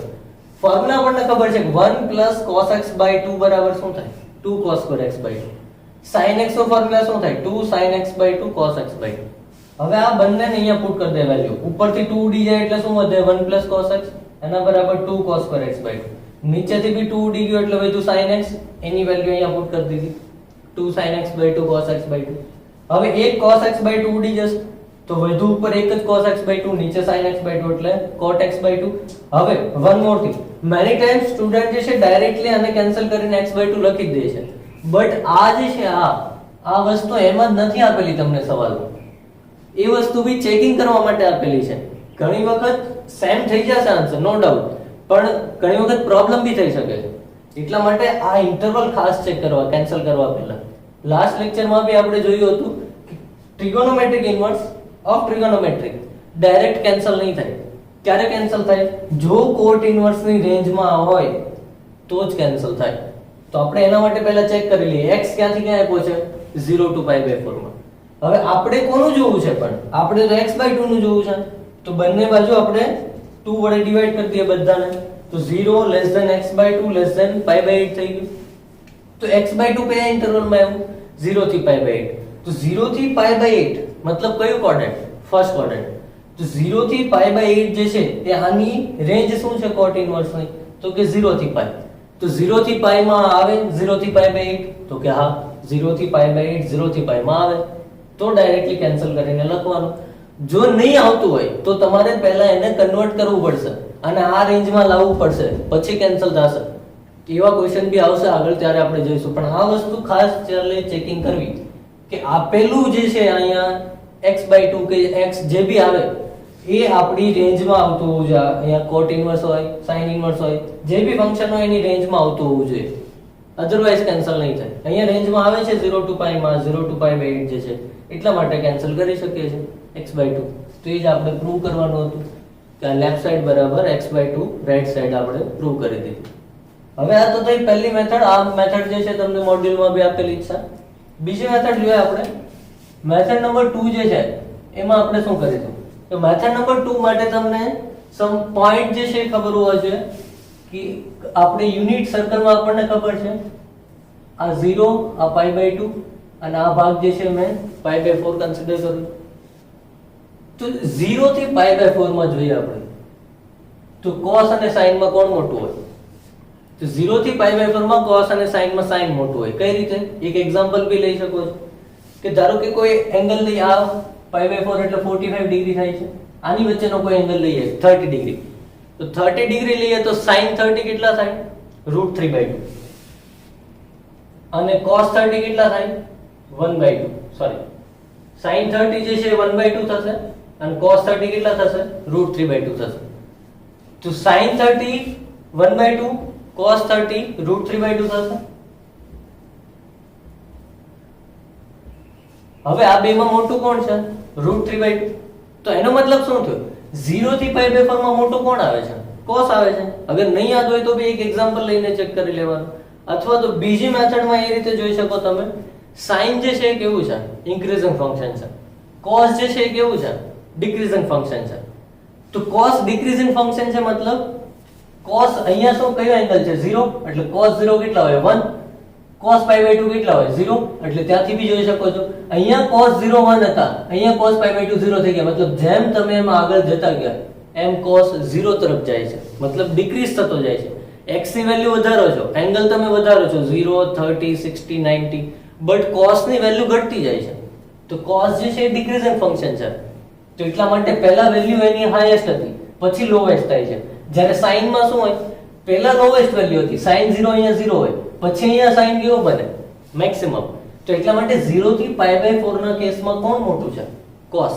ફોર્મ્યુલા આપણને ખબર છે કે 1 cos x by 2 બરાબર શું થાય? 2 cos square x by 2. sin x નો ફોર્મ્યુલા શું થાય? 2 sin x by 2 cos x by 2. હવે આ બંનેને અહીંયા પુટ કરી દે વેલ્યુ. ઉપરથી 2 ઉડી જાય એટલે શું વધે? 1 cos x એના બરાબર 2 cos square x by 2. નીચેથી બી 2 ઉડી ગયો એટલે વધ્યું sin x, એની વેલ્યુ અહીંયા પુટ કરી દીધી 2 sin x by 2 cos x by 2. હવે એક cos x by 2 ઉડી જશે તો વધુ ઉપર એક જ cos x by 2, નીચે sin x by 2 એટલે cot x by 2. હવે one more thing, many times student જે છે ડાયરેક્ટલી આને કેન્સલ કરીને x by 2 લખી દે છે, બટ આ જે છે આ વસ્તુ એમ જ નથી આપેલી તમને સવાલમાં. એ વસ્તુ બી ચેકિંગ કરવા માટે આપેલી છે. ઘણી વખત સેમ થઈ જશે આન્સર નો ડાઉટ, પણ ઘણી વખત પ્રોબ્લેમ બી થઈ શકે છે. એટલા માટે આ ઇન્ટરવલ ખાસ ચેક કરવા, કેન્સલ કરવા પહેલા. લાસ્ટ લેક્ચરમાં બી આપણે જોયું હતું કે trigonometric inverse of trigonometric direct cancel નહીં થાય. ક્યારે કેન્સલ થાય? જો કોટ ઇન્વર્સ ની રેન્જમાં હોય તો જ કેન્સલ થાય. તો આપણે એના માટે પહેલા ચેક કરી લઈએ. x ક્યાંથી ક્યાં આપ્યો છે? 0 to pi by 4 માં. હવે આપણે કોનું જોવું છે? પણ આપણે તો x by 2 નું જોવું છે. તો બંને બાજુ આપણે 2 વડે ડિવાઈડ કરી દઈએ બધાને. તો 0 less than x by 2 less than pi by 8 થઈ ગયું. તો x by 2 કયા ઇન્ટરવલમાં આવ્યું? 0 થી pi by 8. તો 0 થી pi by 8 મતલબ કયું ક્વોડ્રન્ટ? First quadrant. તો 0 થી pi by 8 જે છે તે આની રેન્જ શું છે કોટ ઇન્વર્સ ની? તો કે 0 થી pi. તો 0 થી pi માં આવે 0 થી pi by 8? તો કે હા 0 થી pi by 8 0 થી pi માં આવે. તો ડાયરેક્ટલી કેન્સલ કરીને લખવાનું. જો નહીં આવતું હોય તો તમારે પહેલા એને કન્વર્ટ કરવું પડશે અને આ રેન્જમાં લાવવું પડશે, પછી કેન્સલ થશે. એવા ક્વેશ્ચન બી આવશે આગળ, ત્યારે આપણે જોઈશું. પણ આ વસ્તુ ખાસ ચાલે ચેકિંગ કરવી કે આપેલું જે છે અહીંયા x by 2 કે x જે બી આવે એ આપણી રેન્જમાં આવતું હોવું જોઈએ. અહીંયા કોટ ઇન્વર્સ હોય, sin ઇન્વર્સ હોય, જે બી ફંક્શન હોય એની રેન્જમાં આવતું હોવું જોઈએ. અધરવાઇઝ કેન્સલ નહીં થાય. અહીંયા રેન્જમાં આવે છે 0 to pi માં 0 to pi by 8 જે છે, એટલા માટે કેન્સલ કરી શકીએ છીએ x by 2. તો એ જ આપણે પ્રૂવ કરવાનું હતું કે લેફ્ટ સાઈડ બરાબર x by 2 રાઈટ સાઈડ આપણે પ્રૂવ કરી દીધું. હવે આ તો થઈ પહેલી મેથડ. આ મેથડ જે છે તમને મોડ્યુલમાં બી આપેલી છે. બીજી મેથડ જોઈએ આપણે. મેથડ નંબર 2 જે છે એમાં આપણે શું કરીશું? તો મેથડ નંબર 2 માટે તમને સમ પોઈન્ટ જે છે ખબર હોવા જોઈએ કે આપણે યુનિટ સર્કલમાં આપણને ખબર છે આ 0, આ pi by 2 અને આ ભાગ જે છે મેં pi by 4 કન્સિડર કર્યું. તો 0 થી pi by 4 માં જોઈએ આપણે તો cos અને sin માં કોણ મોટું હોય? તો 0 થી pi by 4 માં cos અને sin માં sin મોટું હોય. કઈ રીતે? એક એક્ઝામ્પલ બી લઈ શકો છો કે ધારો કે કોઈ એંગલ લઈ આ pi by 4 એટલે 45 ડિગ્રી થાય છે. આની વચ્ચેનો કોઈ એંગલ લઈએ 30 ડિગ્રી. તો 30 ડિગ્રી લઈએ તો sin 30 કેટલા થાય? √3/2. અને cos 30 કેટલા થાય? 1/2. સોરી, sin 30 જે છે 1/2 થશે અને cos 30 કેટલા થશે? √3/2 થશે. તો sin 30 1/2, cos 30 √3/2 થશે. હવે આ બેમાં મોટું કોણ છે? √3/2. તો એનો મતલબ શું થયો? 0 થી pi by 4 માં મોટું કોણ આવે છે? cos આવે છે. અગર નહીં યાદ હોય તો બી એક એક્ઝામ્પલ લઈને ચેક કરી લેવાનું. અથવા તો બીજી મેથડમાં એ રીતે જોઈ શકો તમે, sin જે છે એ કેવું છે? ઇન્ક્રીઝિંગ ફંક્શન છે. cos જે છે એ કેવું છે? ડિક્રીઝિંગ ફંક્શન છે. તો cos ડિક્રીઝિંગ ફંક્શન છે મતલબ cos અહીંયા શું કયો એંગલ છે? 0. એટલે cos 0 કેટલા હોય? 1. cos pi by 2 કેટલા હોય? 0. એટલે ત્યાંથી બી જોઈ શકો છો અહીંયા cos 0 1 હતા, અહીંયા cos pi by 2 0 થઈ ગયા. મતલબ જેમ તમે એમ આગળ જતા ગયા એમ cos 0 તરફ જાય છે, મતલબ ડિક્રીઝ થતો જાય છે. x ની વેલ્યુ વધારો છો, એંગલ તમે વધારો છો 0 30 60 90, બટ cos ની વેલ્યુ ઘટતી જાય છે. તો cos જે છે એ ડિક્રીઝિંગ ફંક્શન છે. તો એટલા માટે પહેલા વેલ્યુ એની હાઈએસ્ટ હતી, પછી લોએસ્ટ થાય છે. જ્યારે sin માં શું હોય? પહેલા લોએસ્ટ વેલ્યુ હતી, sin 0 અહીંયા 0 હોય, પછી અહીંયા sin કેવો બને? મેક્સિમમ. તો એટલા માટે 0 થી pi by 4 ના કેસમાં કોણ મોટું છે? cos.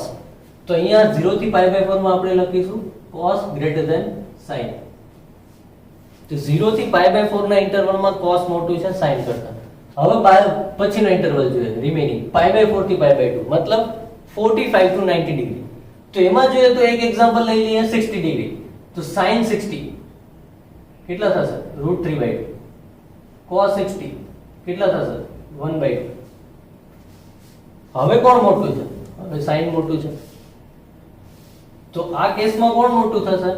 તો અહીંયા 0 થી pi by 4 માં આપણે લખીશું cos greater than sin. તો 0 થી pi by 4 ના ઇન્ટરવલમાં cos મોટું છે sin કરતા. હવે પછીનો ઇન્ટરવલ જોઈએ રિમેનિંગ pi by 4 થી pi by 2 મતલબ 45 to 90 ડિગ્રી. તો એમાં જોઈએ તો એક એક્ઝામ્પલ લઈ લઈએ 60 ડિગ્રી. તો sin 60 કેટલા થશે? √3/2. cos 60 કેટલા થશે? 1/2. હવે કોણ મોટું છે? હવે sin મોટું છે. તો આ કેસમાં કોણ મોટું થશે?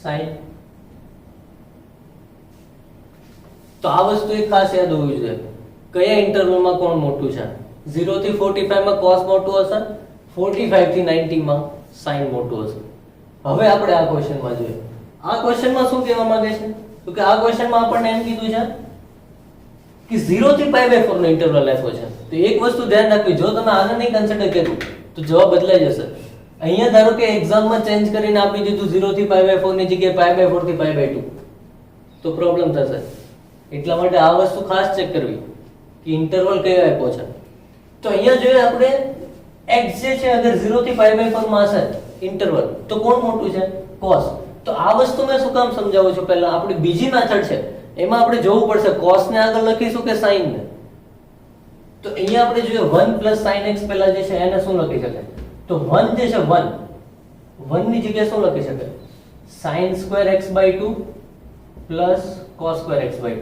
સાઈન. તો આ વસ્તુ એક ખાસ યાદ હોવી જોઈએ, કયા ઇન્ટરવલમાં કોણ મોટું છે. 0 થી 45 માં cos મોટું હશે, 45 થી 90 માં sin મોટું હશે. હવે આપણે આ ક્વેશ્ચનમાં જોઈએ. આ ક્વેશ્ચનમાં શું કહેવા માંગે છે? તો કે આ ક્વેશ્ચનમાં આપણને એમ કીધું છે કે 0 થી π/4 નો ઇન્ટરવલ આપ્યો છે. તો એક વસ્તુ ધ્યાન રાખવી, જો તમે આને નહીં કન્સિડર કર્યું તો જવાબ બદલાઈ જશે. અહીંયા ધારો કે એક્ઝામમાં ચેન્જ કરીને આપી દીધું 0 થી π/4 ની જગ્યાએ π/4 થી π/2, તો પ્રોબ્લેમ થશે. એટલા માટે આ વસ્તુ ખાસ ચેક કરવી કે ઇન્ટરવલ કયો આપ્યો છે. તો અહીંયા જોઈએ આપણે x જે છે અગર 0 થી π/4 માં હશે ઇન્ટરવલ, તો કોણ મોટું છે? cos. તો આ વસ્તુ મેં શું કામ સમજાવું છું, પહેલા આપણી બીજી મેથડ છે એમાં આપણે જોવું પડશે cos ને આગળ લખીશું કે sin ને. તો અહીંયા આપણે જોઈએ 1 sin x પહેલા જે છે એને શું લખી શકાય? તો 1 જે છે 1 ની જગ્યાએ શું લખી શકાય? sin2x/2 cos2x/2.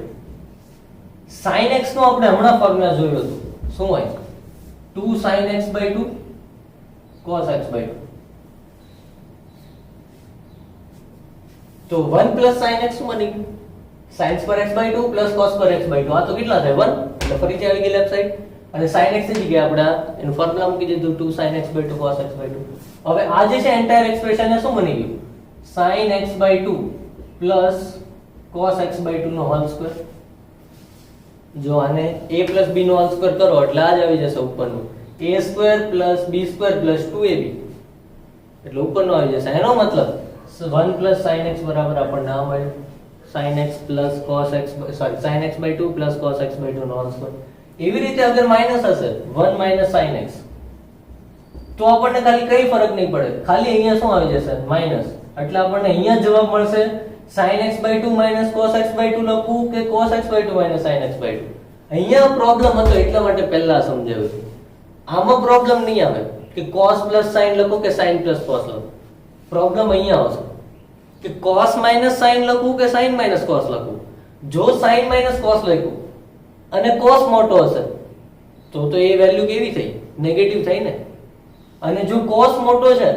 sin x નો આપણે હમણાં ફોર્મ્યુલા જોયું હતું, શું હોય? 2 sin x/2 cos x/2. તો 1 sin x શું બની ગયું? sin2x/2 cos2x/2. આ તો કેટલા થાય? 1. એટલે ફરીથી આવી ગઈ લેફ્ટ સાઈડ. અને sin x ની જગ્યાએ આપણે એનું ફોર્મ્યુલા મૂકી દીધું 2 sin x/2 cos x/2. હવે આ જે છે એન્ટાયર એક્સપ્રેશન એ શું બની ગયું? sin x/2 cos x/2 નો હોલ સ્ક્વેર. જો આને a b નો હોલ સ્ક્વેર કરો એટલે આ જ આવી જશે ઉપરનું, a² b² 2ab. એટલે ઉપરનો આવી જશે. એનો મતલબ 1 sin x બરાબર આપણને આ મળ્યું sin x cos x sin x/2 cos x/2 નો હોલ સ્ક્વેર. એવી રીતે અગર માઈનસ હશે 1 sin x, તો આપણને ખાલી કઈ ફરક નહીં પડે, ખાલી અહીંયા શું આવી જશે? માઈનસ. એટલે આપણને અહીંયા જવાબ મળશે sin x/2 cos x/2 લખવું કે cos x/2 sin x/2. અહીંયા પ્રોબ્લેમ હતો એટલા માટે પહેલા સમજાવ્યું. આમાં પ્રોબ્લેમ નહીં આવે કે cos sin લખો કે sin cos લખો. પ્રોબ્લેમ અહીંયા આવશે કે cos sin લખવું કે sin cos લખવું. જો sin cos લખ્યું અને cos મોટો હશે તો એ વેલ્યુ કેવી થઈ? નેગેટિવ થઈ ને. અને જો cos મોટો છે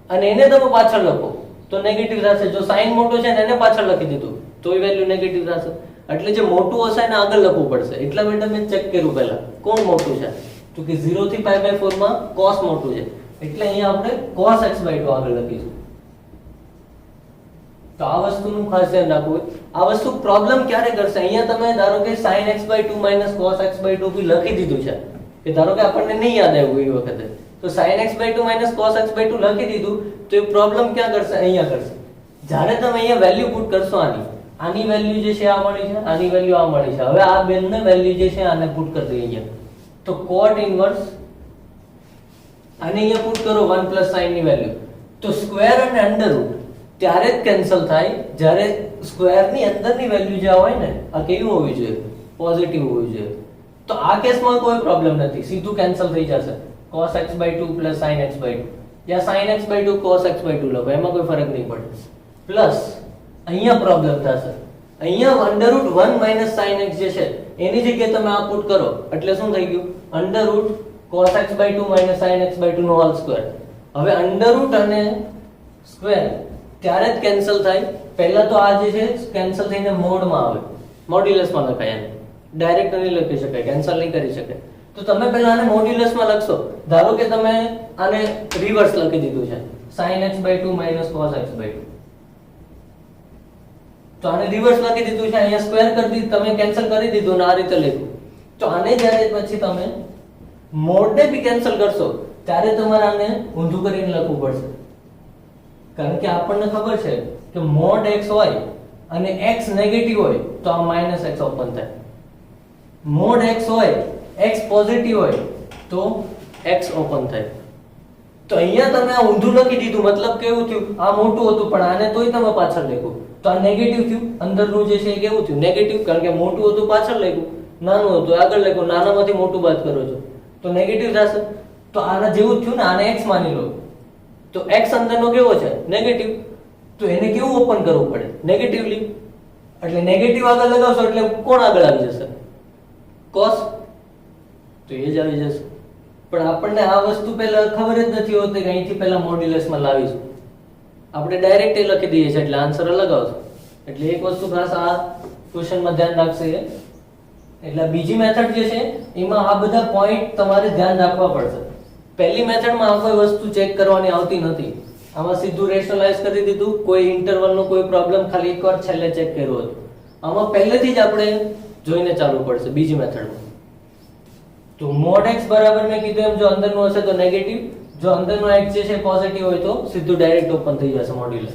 અને એને તમે પાછળ લખો તો નેગેટિવ થશે. જો sin મોટો છે ને એને પાછળ લખી દીધું તો એ વેલ્યુ નેગેટિવ થશે. એટલે જે મોટું હશે એને આગળ લખવું પડશે. એટલા માટે મેં ચેક કર્યું પહેલા કોણ મોટું છે, તો કે 0 થી π/4 માં cos મોટું છે એટલે અહીંયા આપણે cos x/2 આગળ લખીશું. તો આ વસ્તુનું ખાસ ધ્યાન રાખવું. આ વસ્તુ પ્રોબ્લેમ ક્યારે કરશે? અહીંયા તમે ધારો કે sin x/2 cos x/2 બી લખી દીધું છે, કે ધારો કે આપણને નહીં યાદ આવ્યું એ વખતે, તો sin x/2 cos x/2 લખી દીધું તો એ પ્રોબ્લેમ ક્યાં કરશે? અહીંયા કરશે. જ્યારે તમે અહીંયા વેલ્યુ પુટ કરશો આની વેલ્યુ જે છે આ મળી છે, આની વેલ્યુ આ મળી છે. હવે આ બેને વેલ્યુ જે છે આને પુટ કરી દઈએ અહીંયા. તો cot ઇન્વર્સ આને અહીંયા પુટ કરો 1 sin ની વેલ્યુ, તો સ્ક્વેર અને અંડર રૂટ ત્યારે જ કેન્સલ થાય જ્યારે સ્ક્વેર ની અંદરની વેલ્યુ જે હોય ને આ કેવી હોવી જોઈએ? પોઝિટિવ હોવી જોઈએ. તો આ કેસમાં કોઈ પ્રોબ્લેમ નથી, સીધું કેન્સલ થઈ જશે. cos x/2 sin x/2 યા sin x/2 cos x/2 લખો, એમાં કોઈ ફરક નહીં પડે. પ્લસ અહીંયા પ્રોબ્લેમ થશે, અહીંયા √1 sin x જે છે એની જગ્યાએ તમે આ પુટ કરો એટલે શું થઈ ગયું? √cos x/2 sin x/2 નો હોલ સ્ક્વેર. હવે અંડર √ અને સ્ક્વેર ત્યારે જ કેન્સલ થાય. પહેલા તો આ જે છે કેન્સલ થઈને મોડમાં આવે, મોડ્યુલસમાં લખાય. એને ડાયરેક્ટ નહીં લખી શકાય, કેન્સલ નહીં કરી શકાય. તો તમે પહેલા આને મોડ્યુલસમાં લખશો. ધારો કે તમે આને રિવર્સ લખી દીધું છે sin x/2 cos x/2, તો આને રિવર્સ લખી દીધું છે, અહીંયા સ્ક્વેર કરી દીધું, તમે કેન્સલ કરી દીધું અને આ રીતે લખ્યું. તો આને જ્યારે પછી તમે મોડને બી કેન્સલ કરશો ત્યારે તમારે આને ઊંધું કરીને લખવું પડશે. કારણ કે આપણને ખબર છે કે મોડ x હોય અને x નેગેટિવ હોય તો આ -x ઓપન થાય. મોડ x હોય, x પોઝિટિવ હોય તો x ઓપન થાય. તો અહીંયા તમે આ ઊંધું લખી દીધું, મતલબ કેવું થયું? આ મોટું હતું પણ આને તોય તમે પાછળ લખ્યું તો આ નેગેટિવ થયું. અંદરનું જે છે એ કેવું થયું? નેગેટિવ. કારણ કે મોટું હતું પાછળ લખ્યું, નાનું હતું આગળ લખ્યું, નાનામાંથી મોટું બાદ કરો છો તો નેગેટિવ થશે. તો આના જેવું થયું ને, આને x માની લો તો x અંદરનો કેવો છે? નેગેટિવ. તો એને કેવું ઓપન કરવું પડે? નેગેટિવલી. એટલે નેગેટિવ આગળ લગાવશો એટલે કોણ આગળ આવી જશે? cos. તો એ જ આવી જશે. પણ આપણને આ વસ્તુ પહેલા ખબર જ નથી હોતી કે અહીંથી પહેલા મોડ્યુલસમાં લાવીશું. આપણે ડાયરેક્ટ એ લખી દઈએ છીએ એટલે આન્સર અલગ આવશે. એટલે એક વસ્તુ ખાસ આ ક્વેશ્ચનમાં ધ્યાન રાખશે. એટલે બીજી મેથડ જે છે એમાં આ બધા પોઈન્ટ તમારે ધ્યાન રાખવા પડશે. પહેલી મેથડમાં આ કોઈ વસ્તુ ચેક કરવાની આવતી નથી. આમાં સીધું રેશનલાઇઝ કરી દીધું, કોઈ ઇન્ટરવલનો કોઈ પ્રોબ્લેમ ખાલી એકવાર છેલ્લે ચેક કર્યો હતો. આમાં પહેલેથી જ આપણે જોઈને ચાલવું પડશે બીજી મેથડમાં. તો mod x બરાબર મેં કીધું એમ જો અંદરનું હશે તો નેગેટિવ, જો અંદરનો x જે છે પોઝિટિવ હોય તો સીધું ડાયરેક્ટ ઓપન થઈ જશે મોડ્યુલસ.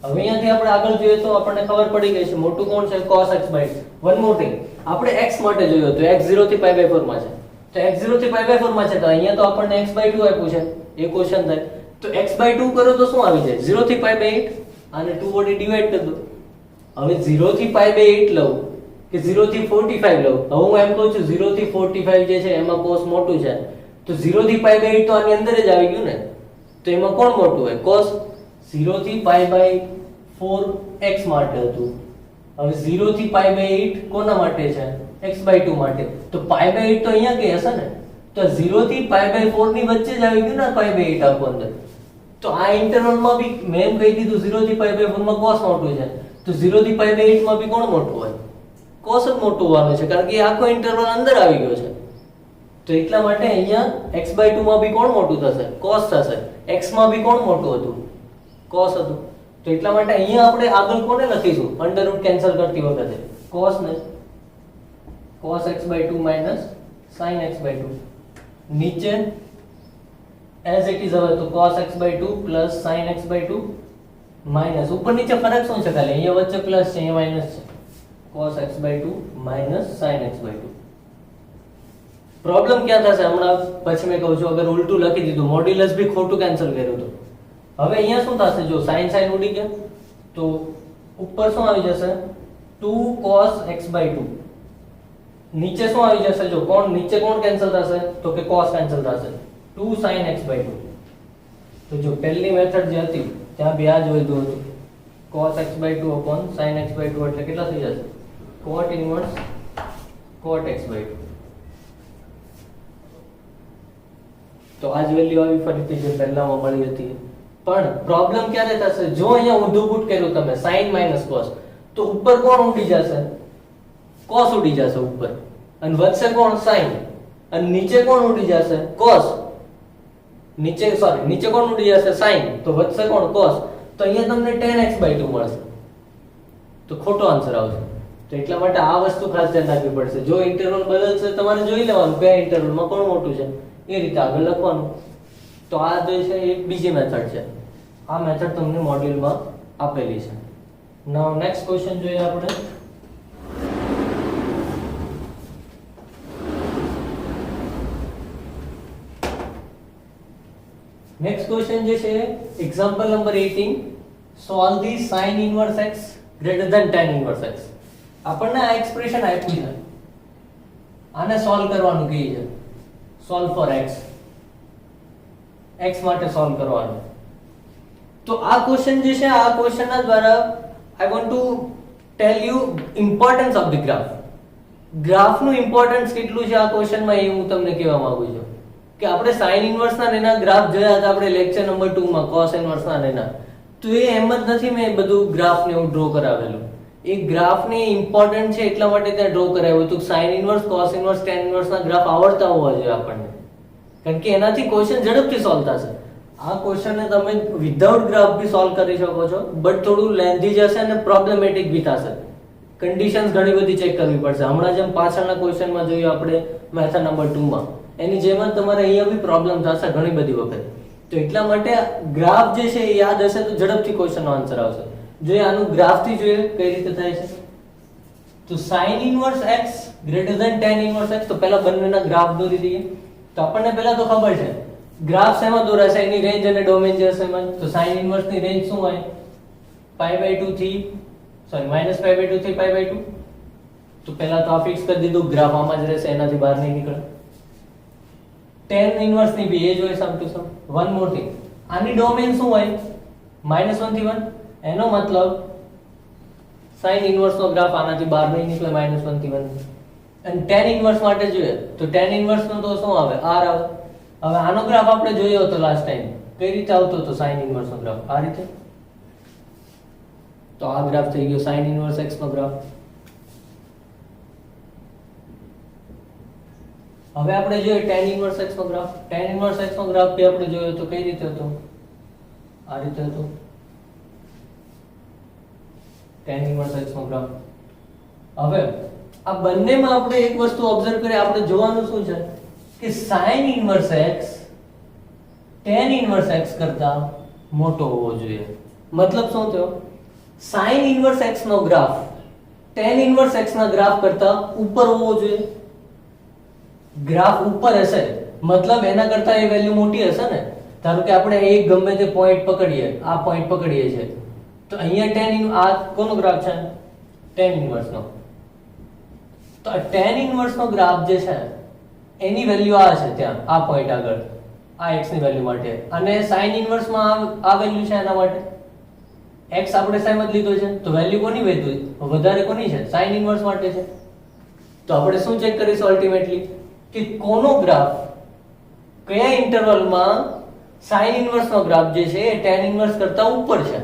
હવે અહીંયાથી આપણે આગળ જોઈએ તો આપણને ખબર પડી ગઈ છે મોટું કોણ છે cos x/2. One more thing, આપણે x માટે જોયું તો x 0 થી π/4 માં છે. તો x 0 થી π/4 માં છે તો અહીંયા તો આપણને x/2 આપ્યું છે. એ ક્વેશ્ચન થાય તો x/2 કરો તો શું આવી જાય 0 થી π/8 અને 2 વડે ડિવાઈડ કરી દો. હવે 0 થી π/8 લઉં કે 0 થી 45 લઉં. હવે હું એમ કહું છું 0 થી 45 જે છે એમાં cos મોટું છે તો 0 થી π/8 તો આની અંદર જ આવી ગયું ને. તો એમાં કોણ મોટું હોય? cos 0 થી π/4 x માટે હતું. હવે 0 થી π/8 કોના માટે છે? x/2 માટે. તો π/8 તો અહીંયા કે હશે ને. તો 0 થી π/4 ની વચ્ચે જ આવી ગયું ને π/8 આખું અંદર. તો આ ઇન્ટરવલમાં બી મેં એમ કહી દીધું 0 થી π/4 માં cos મોટું છે. તો 0 થી π/8 માં બી કોણ મોટું હોય? cos જ મોટું હોવાનું છે કારણ કે આખો ઇન્ટરવલ અંદર આવી ગયો છે. તો એટલા માટે અહીંયા x/2 માં બી કોણ મોટું થશે? cos થશે. x માં બી કોણ મોટું હતું? cos હતું. તો એટલા માટે અહીંયા આપણે આગળ કોને લખીશું અંડર રૂટ કેન્સલ કરતી વખતે? cos ને. cos x/2 sin x/2. નીચે as it is હવે તો cos x/2 sin x/2 minus ઉપર નીચે ફરક શું છે? ખાલી અહીંયા વચ્ચે પ્લસ છે, અહીંયા માઈનસ છે. cos x/2 sin x/2. Problem ક્યાં થશે હમણાં પછી મેં કહું છું. અગર ઉલટું લખી દીધું મોડ્યુલસ બી ખોટું કેન્સલ કર્યું તો હવે અહીંયા શું થશે? જો sin ઉડી ગયા તો ઉપર શું આવી જશે? 2 cos x/2. નીચે શું આવી જશે? જો કોણ નીચે કોણ કેન્સલ થશે? તો કે cos કેન્સલ થશે. 2 sin x/2. તો જો પહેલી મેથડ જે હતી ત્યાં બી આ જ વધ્યું હતું. cos x/2 sin x/2 એટલે કેટલા થઈ જશે? cot inverse cot x/2. તો આ જ વેલ્યુ આવી ફરીથી જે પહેલામાં મળી હતી. પણ પ્રોબ્લેમ ક્યારે થશે? જો અહીંયા ઊંધું પુટ કર્યું તમે sin cos તો ઉપર કોણ ઉડી જશે? cos ઉડી જશે ઉપર અને વચ્ચે કોણ? sin અને નીચે કોણ ઉડી જશે? cos. નીચે કોણ ઉડી જશે? sin. તો વચ્ચે કોણ? cos. તો અહીંયા તમને tan x/2 મળશે. તો ખોટો આન્સર આવશે. તો એટલા માટે આ વસ્તુ ખાસ ધ્યાન રાખવી પડશે. જો ઇન્ટરવલ બદલશે તમારે જોઈ લેવાનું કયા ઇન્ટરવલમાં કોણ મોટું છે, એ રીતે આગળ લખવાનું. તો આ જે છે એક બીજી મેથડ છે. આ મેથડ તમને મોડ્યુલમાં આપેલી છે. નાઉ નેક્સ્ટ ક્વેશ્ચન જોઈએ આપણે. નેક્સ્ટ ક્વેશ્ચન જે છે example number 18, solve the sin inverse x greater than tan inverse x. આપણને આ એક્સપ્રેશન આપ્યું છે, આને સોલ્વ કરવાનું કહે છે. સોલ્વ ફોર x માટે સોલ્વ કરવાનું. તો આ ક્વેશ્ચન જે છે આ ક્વેશ્ચનના દ્વારા I want to tell you importance of the graph. ગ્રાફનું ઇમ્પોર્ટન્સ કેટલું છે આ ક્વેશ્ચનમાં એ હું તમને કહેવા માંગુ છું. કે આપણે sin ઇન્વર્સ ના એના ગ્રાફ જોયા હતા આપણે લેક્ચર નંબર 2 માં cos ઇન્વર્સ ના એના. તો એ એમ જ નથી મેં બધું ગ્રાફ ને હું ડ્રો કરાવેલું. એ ગ્રાફ ને ઇમ્પોર્ટન્ટ છે એટલા માટે ત્યાં ડ્રો કરાવ્યું હતું. sin inverse, cos inverse, tan inverse ના ગ્રાફ આવડતા હોવા જોઈએ આપણને, કારણ કે એનાથી ક્વેશ્ચન ઝડપથી સોલ્વ થશે. આ ક્વેશ્ચન ને તમે વિધાઉટ ગ્રાફ બી સોલ્વ કરી શકો છો, બટ થોડું લેન્ધી જશે અને પ્રોબ્લેમેટિક બી થશે. કન્ડિશન્સ ઘણી બધી ચેક કરવી પડશે. હમણાં જેમ પાછળના ક્વેશ્ચનમાં જોયું આપણે મેથડ નંબર 2 માં, એની જેમ જ તમારે અહીંયા બી પ્રોબ્લેમ થશે ઘણી બધી વખત. તો એટલા માટે ગ્રાફ જે છે એ યાદ હશે તો ઝડપથી ક્વેશ્ચનનો આન્સર આવશે. જો આનું ગ્રાફથી જોઈએ કઈ રીતે થાય છે. તો sin inverse x greater than tan inverse x. તો પહેલા બંનેના ગ્રાફ દોરી દઈએ. તો આપણને પહેલા તો ખબર છે ગ્રાફ શેમાં દોરાશે, એની રેન્જ અને ડોમેન જે હશે એમાં. તો sin ઇન્વર્સ ની રેન્જ શું હોય? π/2 થી -π/2 થી π/2. તો પહેલા તો આ ફિક્સ કરી દીધું, ગ્રાફ આમાં જ રહેશે, એનાથી બહાર નહીં નીકળે. tan ઇન્વર્સ ની બી એ જ હોય સમ ટુ સમ. વન મોર થિંગ, આની ડોમેન શું હોય? -1 થી 1. એનો મતલબ sin ઇન્વર્સ નો ગ્રાફ આનાથી બહાર નહીં નીકળે, -1 થી 1. અને tan ઇન્વર્સ માટે જોઈએ તો tan ઇન્વર્સ નો તો શું આવે? r આવે. હવે આનો ગ્રાફ આપણે જોયો હતો લાસ્ટ ટાઈમ, કઈ રીતે આવતો હતો sin ઇન્વર્સ નો ગ્રાફ? આ રીતે. તો આ ગ્રાફ થઈ ગયો sin ઇન્વર્સ x નો ગ્રાફ. હવે આપણે જોઈએ tan ઇન્વર્સ x નો ગ્રાફ. tan ઇન્વર્સ x નો ગ્રાફ કે આપણે જોયો તો કઈ રીતે હતો? આ રીતે હતો tan ઇન્વર્સ x નો ગ્રાફ. હવે આ બંનેમાં આપણે એક વસ્તુ ઓબ્ઝર્વ કરીએ, આપણે જોવાનું શું છે કે sin inverse x tan inverse x કરતા મોટો હોવો જોઈએ. મતલબ શું થયો? sin ઇન્વર્સ x નો ગ્રાફ tan ઇન્વર્સ x ના ગ્રાફ કરતા ઉપર હોવો જોઈએ. ગ્રાફ ઉપર હશે મતલબ એના કરતા એ વેલ્યુ મોટી હશે ને. ધારો કે આપણે એક ગમે તે પોઈન્ટ પકડીએ, આ પોઈન્ટ પકડીએ છે તો અહીંયા tan આ કોનો ગ્રાફ છે? tan ઇન્વર્સ નો. તો આ tan ઇન્વર્સ નો ગ્રાફ જે છે એની વેલ્યુ આ છે, ત્યાં આ પોઈન્ટ આગળ આ x ની વેલ્યુ માટે, અને sin ઇન્વર્સ માં આ વેલ્યુ છે એના માટે. x આપણે સેમ જ લીધો છે તો વેલ્યુ કોની વધારે કોની છે? sin ઇન્વર્સ માટે છે. તો આપણે શું ચેક કરીશું અલ્ટિમેટલી કે કોનો ગ્રાફ કયા ઇન્ટરવલમાં sin ઇન્વર્સ નો ગ્રાફ જે છે એ tan ઇન્વર્સ કરતા ઉપર છે.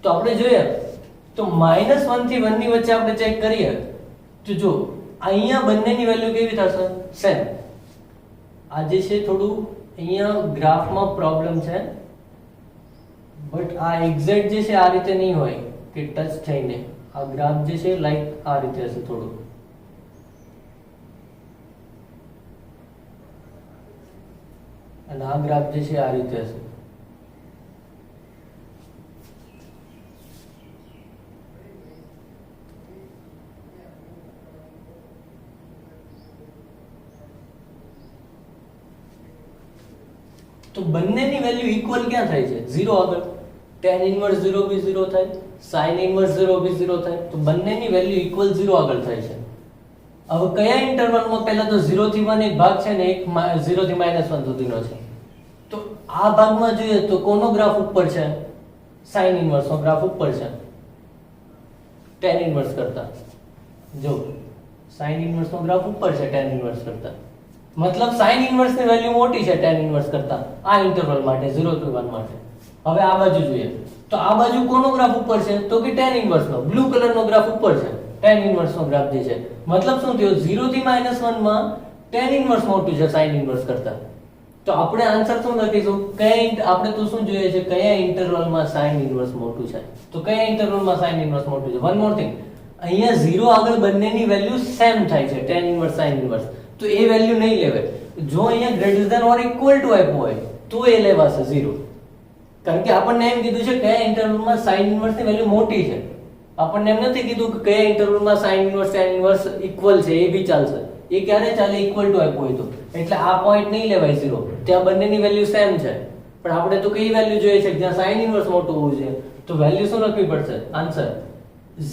તો આપણે જોઈએ તો -1 થી 1 ની વચ્ચે આપણે ચેક કરીએ તો જો અહીંયા બંનેની વેલ્યુ કેવી થશે? સેમ. આ જે છે થોડું અહીંયા ગ્રાફમાં પ્રોબ્લેમ છે, બટ આ એક્ઝેક્ટ જે છે આ રીતે નહીં હોય કે ટચ થઈને. આ ગ્રાફ જે છે લાઈક આ રીતે હશે થોડું. અને આ ગ્રાફ જે છે આ રીતે હશે. તો બંનેની વેલ્યુ ઇક્વલ ક્યાં થાય છે? 0 આગળ. tan ઇન્વર્સ 0 બી 0 થાય, sin ઇન્વર્સ 0 બી 0 થાય. તો બંનેની વેલ્યુ ઇક્વલ 0 આગળ થાય છે. હવે કયા ઇન્ટરવલમાં? પહેલા તો 0 થી 1 એક ભાગ છે ને એક 0 થી -1 સુધીનો છે. તો આ ભાગમાં જોઈએ તો કોનો ગ્રાફ ઉપર છે? sin ઇન્વર્સ નો ગ્રાફ ઉપર છે tan ઇન્વર્સ કરતા. જો sin ઇન્વર્સ નો ગ્રાફ ઉપર છે tan ઇન્વર્સ કરતા, મતલબ sin ઇન્વર્સ ની વેલ્યુ મોટી છે tan ઇન્વર્સ કરતા આ ઇન્ટરવલ માટે 0 થી 1 માટે. હવે આ બાજુ જોઈએ તો આ બાજુ કોનો ગ્રાફ ઉપર છે? તો કે tan ઇન્વર્સ નો. બ્લુ કલર નો ગ્રાફ ઉપર છે tan ઇન્વર્સ નો ગ્રાફ જે છે. મતલબ શું થયો? 0 થી -1 માં tan ઇન્વર્સ મોટું છે sin ઇન્વર્સ કરતા. તો આપણે આન્સર શું લખીશું? આપણે તો શું જોઈએ છે? કયા ઇન્ટરવલમાં sin ઇન્વર્સ મોટું છે? તો કયા ઇન્ટરવલમાં sin ઇન્વર્સ મોટું છે? વન મોર થિંગ, અહીંયા 0 આગળ બંનેની વેલ્યુ સેમ થાય છે tan ઇન્વર્સ sin ઇન્વર્સ. તો એ વેલ્યુ નહીં લેવાય. જો અહીંયા greater than or equal to આપ્યું હોય તો એ લેવાશે 0. કારણ કે આપણને એમ કીધું છે કયા ઇન્ટરવલમાં sin ઇન્વર્સ ની વેલ્યુ મોટી છે. આપણને એમ નથી કીધું કે કયા ઇન્ટરવલમાં sin inverse tan inverse equal છે. એ બી ચાલશે. એ ક્યારે ચાલે? ઇક્વલ ટુ આપ્યું હોય તો. એટલે આ પોઈન્ટ નહીં લેવાય 0. ત્યાં બંનેની વેલ્યુ સેમ છે. પણ આપણે તો કઈ વેલ્યુ જોઈએ છે? જ્યાં sin ઇન્વર્સ મોટું હોવું જોઈએ. તો વેલ્યુ શું લખવી પડશે? આન્સર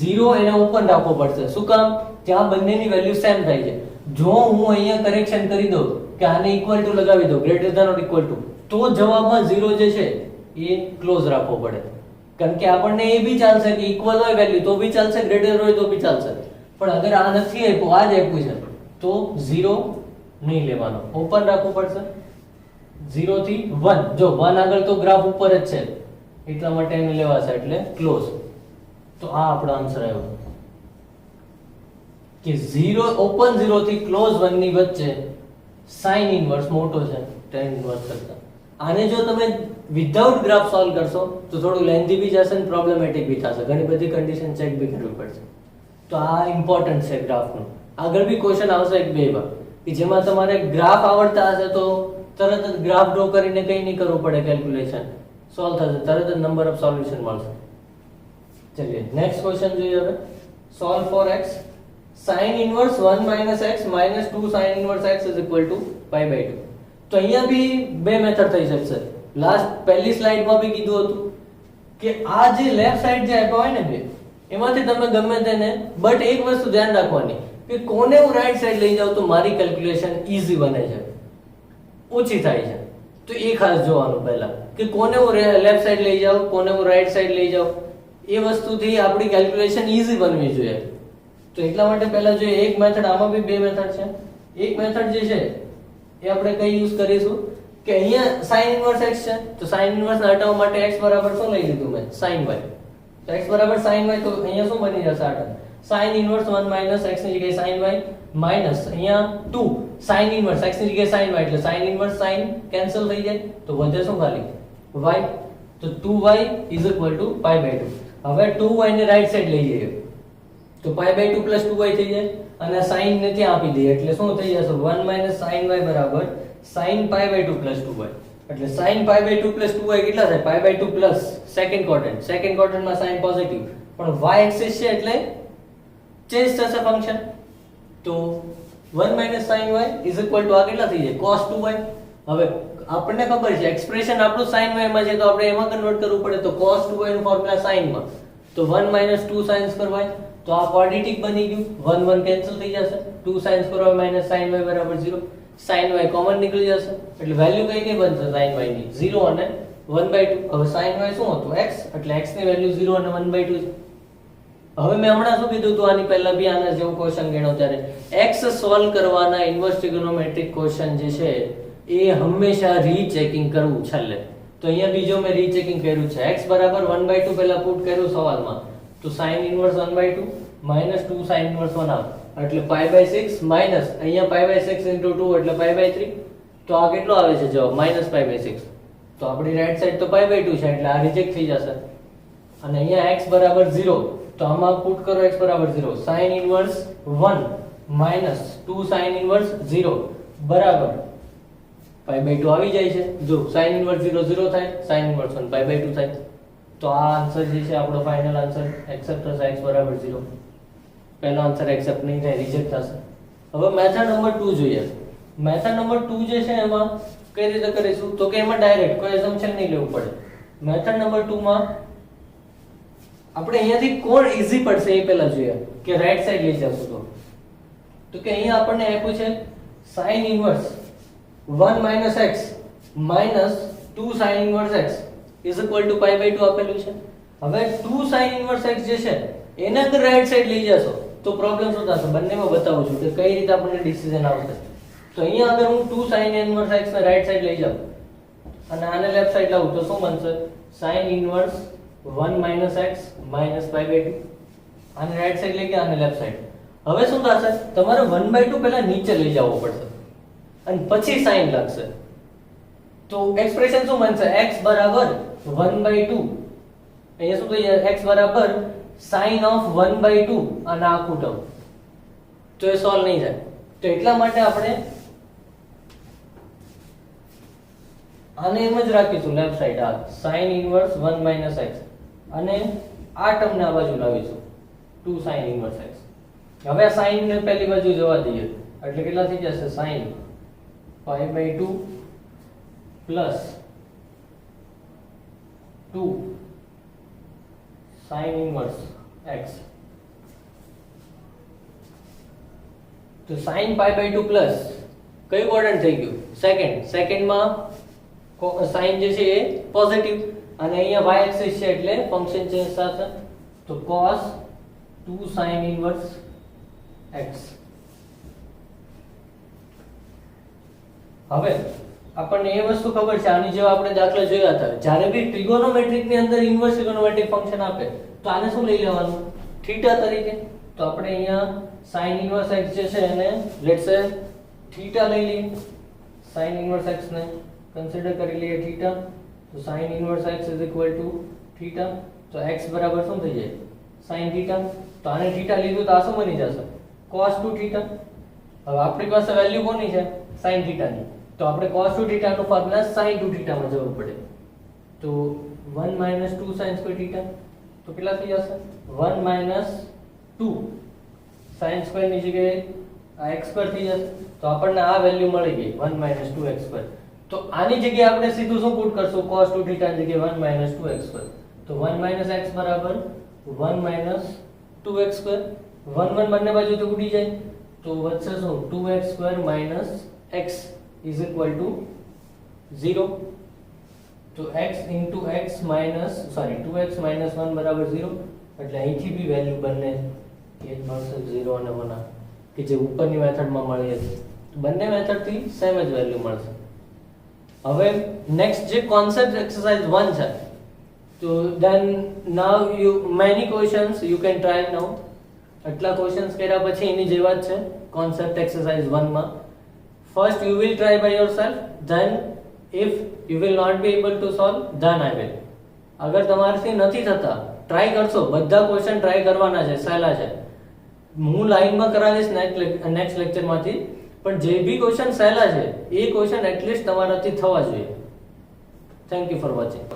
0 એને ઓપન રાખવો પડશે. શું કામ? ત્યાં બંનેની વેલ્યુ સેમ થાય છે. જો હું અહીંયા કરેક્શન કરી દઉં કે આને ઇક્વલ ટુ લગાવી દઉં, greater than or equal to, તો જવાબમાં 0 જે છે એ ક્લોઝ રાખવો પડે. કારણ કે આપણને એ બી ચાલશે કે ઇક્વલ હોય વેલ્યુ તો બી ચાલશે, ગ્રેટર હોય તો બી ચાલશે. પણ અગર આ નથી આપ્યું, આ જ આપ્યું છે તો 0 નહીં લેવાનો, ઓપન રાખવું પડશે. 0 થી 1, જો 1 આગળ તો ગ્રાફ ઉપર જ છે એટલા માટે એને લેવાશે, એટલે ક્લોઝ. તો આ આપણો આન્સર આવ્યો કે 0 ઓપન 0 થી ક્લોઝ 1 ની વચ્ચે sin ઇન્વર્સ મોટો છે tan ઇન્વર્સ કરતા. આને જો તમે વિધાઉટ ગ્રાફ સોલ્વ કરશો તો થોડું લેન્ધી બી જશે ને પ્રોબ્લેમેટિક બી થશે. ઘણી બધી કન્ડિશન ચેક બી કરવી પડશે. તો આ ઇમ્પોર્ટન્ટ છે ગ્રાફનું. આગળ બી ક્વેશ્ચન આવશે એક બે વાર કે જેમાં તમારે ગ્રાફ આવડતા હશે તો તરત જ ગ્રાફ ડ્રો કરીને કંઈ નહીં કરવું પડે, કેલ્ક્યુલેશન સોલ્વ થશે, તરત જ નંબર ઓફ સોલ્યુશન મળશે. ચલિए નેક્સ્ટ ક્વેશ્ચન જોઈએ હવે. Solve for x sin inverse 1 - x - 2 sin inverse x = π/2. તો અહીંયા બી બે મેથડ થઈ શકશે. લાસ્ટ પહેલી સ્લાઇડમાં બી કીધું હતું કે આ જે લેફ્ટ સાઈડ જે આપ્યા હોય ને બે, એમાંથી તમે ગમે તેને, બટ એક વસ્તુ ધ્યાન રાખવાની કે કોને હું રાઈટ સાઈડ લઈ જાઉં તો મારી કેલ્ક્યુલેશન ઈઝી બને છે, ઓછી થાય છે. તો એ ખાસ જોવાનું પહેલા કે કોને હું લેફ્ટ સાઈડ લઈ જાઉં, કોને હું રાઈટ સાઈડ લઈ જાઉં. એ વસ્તુથી આપણી કેલ્ક્યુલેશન ઈઝી બનવી જોઈએ. તો એટલા માટે પહેલા જોઈએ એક મેથડ, આમાં બી બે મેથડ છે. એક મેથડ જે છે એ આપણે કઈ યુઝ કરીશું કે અહીંયા sin ઇન્વર્સ x છે તો sin ઇન્વર્સ ને હટાવવા માટે x બરાબર શું લઈ લીધું મેં? sin y. તો x બરાબર sin y, તો અહીંયા શું બની જશે આ term sin inverse 1 minus x ની જગ્યાએ sin y માઈનસ અહીંયા 2 sin ઇન્વર્સ x ની જગ્યાએ sin y એટલે sin ઇન્વર્સ sin કેન્સલ થઈ જાય તો વધે શું ખાલી y, તો 2y pi by 2. હવે 2y ને રાઈટ સાઈડ લઈ જઈએ તો pi by 2 plus 2y થઈ જાય અને sin ને ત્યાં આપી દઈએ એટલે શું થઈ જશે 1 minus sin y બરાબર sin pi by 2 plus 2y. એટલે sin pi by 2 plus 2y કેટલા થાય pi by 2 plus second quadrant માં sin પોઝિટિવ પણ y એક્સિસ છે એટલે ચેન્જ થશે ફંક્શન તો 1 minus sin y આ કેટલા થઈ જાય cos 2y. હવે આપણને ખબર છે એક્સપ્રેશન આપણું sin y માં છે તો આપણે એમાં કન્વર્ટ કરવું પડે તો cos 2y નું ફોર્મ્યુલા sin માં તો 1 minus 2 sin square y તો આ ક્વોડ્રેટિક બની ગયું 1 1 કેન્સલ થઈ જશે 2 sin square y minus sin y બરાબર 0 sin y કોમન નીકળી જશે એટલે વેલ્યુ કઈ બનશે sin y ની 0 અને 1/2. હવે sin y શું હતું x એટલે x ની વેલ્યુ 0 અને 1/2 છે. હવે મેં હમણાં શું કીધું હતું આની પહેલા બી આના જેવો ક્વેશ્ચન ગણ્યો ત્યારે x સોલ્વ કરવાના ઇન્વર્સ ટ્રિગોનોમેટ્રિક ક્વેશ્ચન જે છે એ હંમેશા રીચેકિંગ કરવું છેલ્લે. તો અહીંયા બીજો મેં રીચેકિંગ કર્યું છે x બરાબર 1/2 પહેલા પુટ કર્યું સવાલમાં તો sin inverse 1/2 minus 2 sin inverse 1 આવે એટલે pi by 6 minus અહીંયા pi by 6 into 2 એટલે pi by 3 તો આ કેટલો આવે છે જવાબ minus pi by 6 તો આપણી રાઈટ સાઈડ તો pi by 2 છે એટલે આ રિજેક્ટ થઈ જશે અને અહીંયા x બરાબર 0 તો આમાં પુટ કરો x બરાબર 0 sin inverse 1 minus 2 sin inverse 0 બરાબર pi by 2 આવી જાય છે જો sin inverse 0 0 થાય sin inverse 1 pi by 2 થાય તો આ આન્સર જે છે આપણો ફાઇનલ આન્સર એક્સેપ્ટ થશે x બરાબર 0. પહેલો આન્સર એક્સેપ્ટ નહીં થાય રિજેક્ટ થશે. હવે મેથડ નંબર 2 જોઈએ. મેથડ નંબર 2 જે છે એમાં કઈ રીતે કરીશું તો કે એમાં ડાયરેક્ટ કોઈ એઝમ્પશન નહીં લેવું પડે. મેથડ નંબર 2 માં આપણે અહીંયાથી કોણ ઈઝી પડશે એ પહેલા જોઈએ કે રાઈટ સાઈડ લઈ જશું તો કે અહીંયા આપણને આપ્યું છે sin inverse 1 minus x minus 2 sin inverse x is equal to pi by 2 આપેલું છે. હવે 2 sin inverse x જે છે એને અગર રાઈટ સાઈડ લઈ જશો તો પ્રોબ્લેમ શું થશે બંનેમાં બતાવું છું કે કઈ રીતે આપણને ડિસિઝન આવશે. તો અહીંયા અગર હું 2 sin inverse x ને રાઈટ સાઈડ લઈ જાઉં અને આને લેફ્ટ સાઈડ લાવું તો શું બનશે sin inverse 1 minus x minus pi by 2 આને રાઈટ સાઈડ લઈ ગયા અને લેફ્ટ સાઈડ. હવે શું થશે તમારે 1/2 પહેલા નીચે લઈ જવો પડશે અને પછી sin લાગશે તો એક્સપ્રેશન શું બનશે x બરાબર 1/2 અહીંયા શું થઈ જાય x બરાબર sin of 1/2 અને આખું ટર્મ તો એ સોલ્વ નહીં થાય. તો એટલા માટે આપણે આને એમ જ રાખીશું લેફ્ટ સાઈડ આ sin inverse 1 minus x અને આ ટર્મ ને આ બાજુ લાવીશું 2 sin inverse x. હવે આ sin ને પહેલી બાજુ જવા દઈએ એટલે કેટલા થઈ જશે sin pi by 2 plus 2 sin inverse x. તો sin pi by 2 plus કયું ક્વોડ્રન્ટ થઈ ગયું સેકન્ડ માં sin જે છે એ પોઝિટિવ અને અહીંયા y એક્સિસ છે એટલે ફંક્શન ચેન્જ થશે તો cos 2 sin inverse x. હવે આપણને એ વસ્તુ ખબર છે આની જેવા આપણે દાખલા જોયા હતા જ્યારે બી ટ્રિગોનોમેટ્રિક ની અંદર ઇન્વર્સ ટ્રિગોનોમેટ્રિક ફંક્શન આપે તો આને શું લઈ લેવાનું થીટા તરીકે. તો આપણે અહીંયા sin inverse x જે છે એને લેટ્સ સે થીટા લઈ લઈએ sin inverse x ને કન્સિડર કરી લઈએ થીટા તો sin inverse x થીટા તો x બરાબર શું થઈ જાય sin થીટા તો આને થીટા લીધું તો આ શું બની જશે cos 2 થીટા. હવે આપણી પાસે વેલ્યુ કોની છે sin થીટા ની તો આપણે cos 2 થીટા નું ફોર્મ્યુલા sin 2 થીટા માં જવું પડે તો 1 minus 2 sin square થીટા તો કેટલા થઈ જશે 1 minus 2 sin square ની જગ્યાએ આ x સ્ક્વેર થઈ જશે તો આપણને આ વેલ્યુ મળી ગઈ 1 minus 2x સ્ક્વેર. તો આની જગ્યાએ આપણે સીધું શું પુટ કરશું cos 2 થીટા ની જગ્યાએ 1 minus 2x સ્ક્વેર તો 1 minus x બરાબર 1 minus 2x સ્ક્વેર 1 1 બંને બાજુથી ઉડી જાય તો વધશે શું 2x square minus x is equal to 0 તો x into x minus 2x minus 1 બરાબર 0 એટલે અહીંથી બી વેલ્યુ બંને એ જ મળશે 0 અને 1 કે જે ઉપરની મેથડમાં મળી હતી બંને મેથડથી સેમ જ વેલ્યુ મળશે. હવે નેક્સ્ટ જે કોન્સેપ્ટ એક્સરસાઇઝ 1 છે So then now you many questions you can try now. આટલા ક્વેશ્ચન્સ કર્યા પછી એની જેવા જ છે કોન્સેપ્ટ એક્સરસાઇઝ 1 માં. First you will try by yourself, then if you will not be able to solve, then I will. અગર તમારાથી નથી થતા ટ્રાય કરશો, બધા ક્વેશ્ચન ટ્રાય કરવાના છે, સહેલા છે. હું લાઈનમાં કરાવીશ નેક્સ્ટ લેક્ચરમાંથી, પણ જે બી ક્વેશ્ચન સહેલા છે એ ક્વેશ્ચન એટલીસ્ટ તમારાથી થવા જોઈએ. Thank you for watching.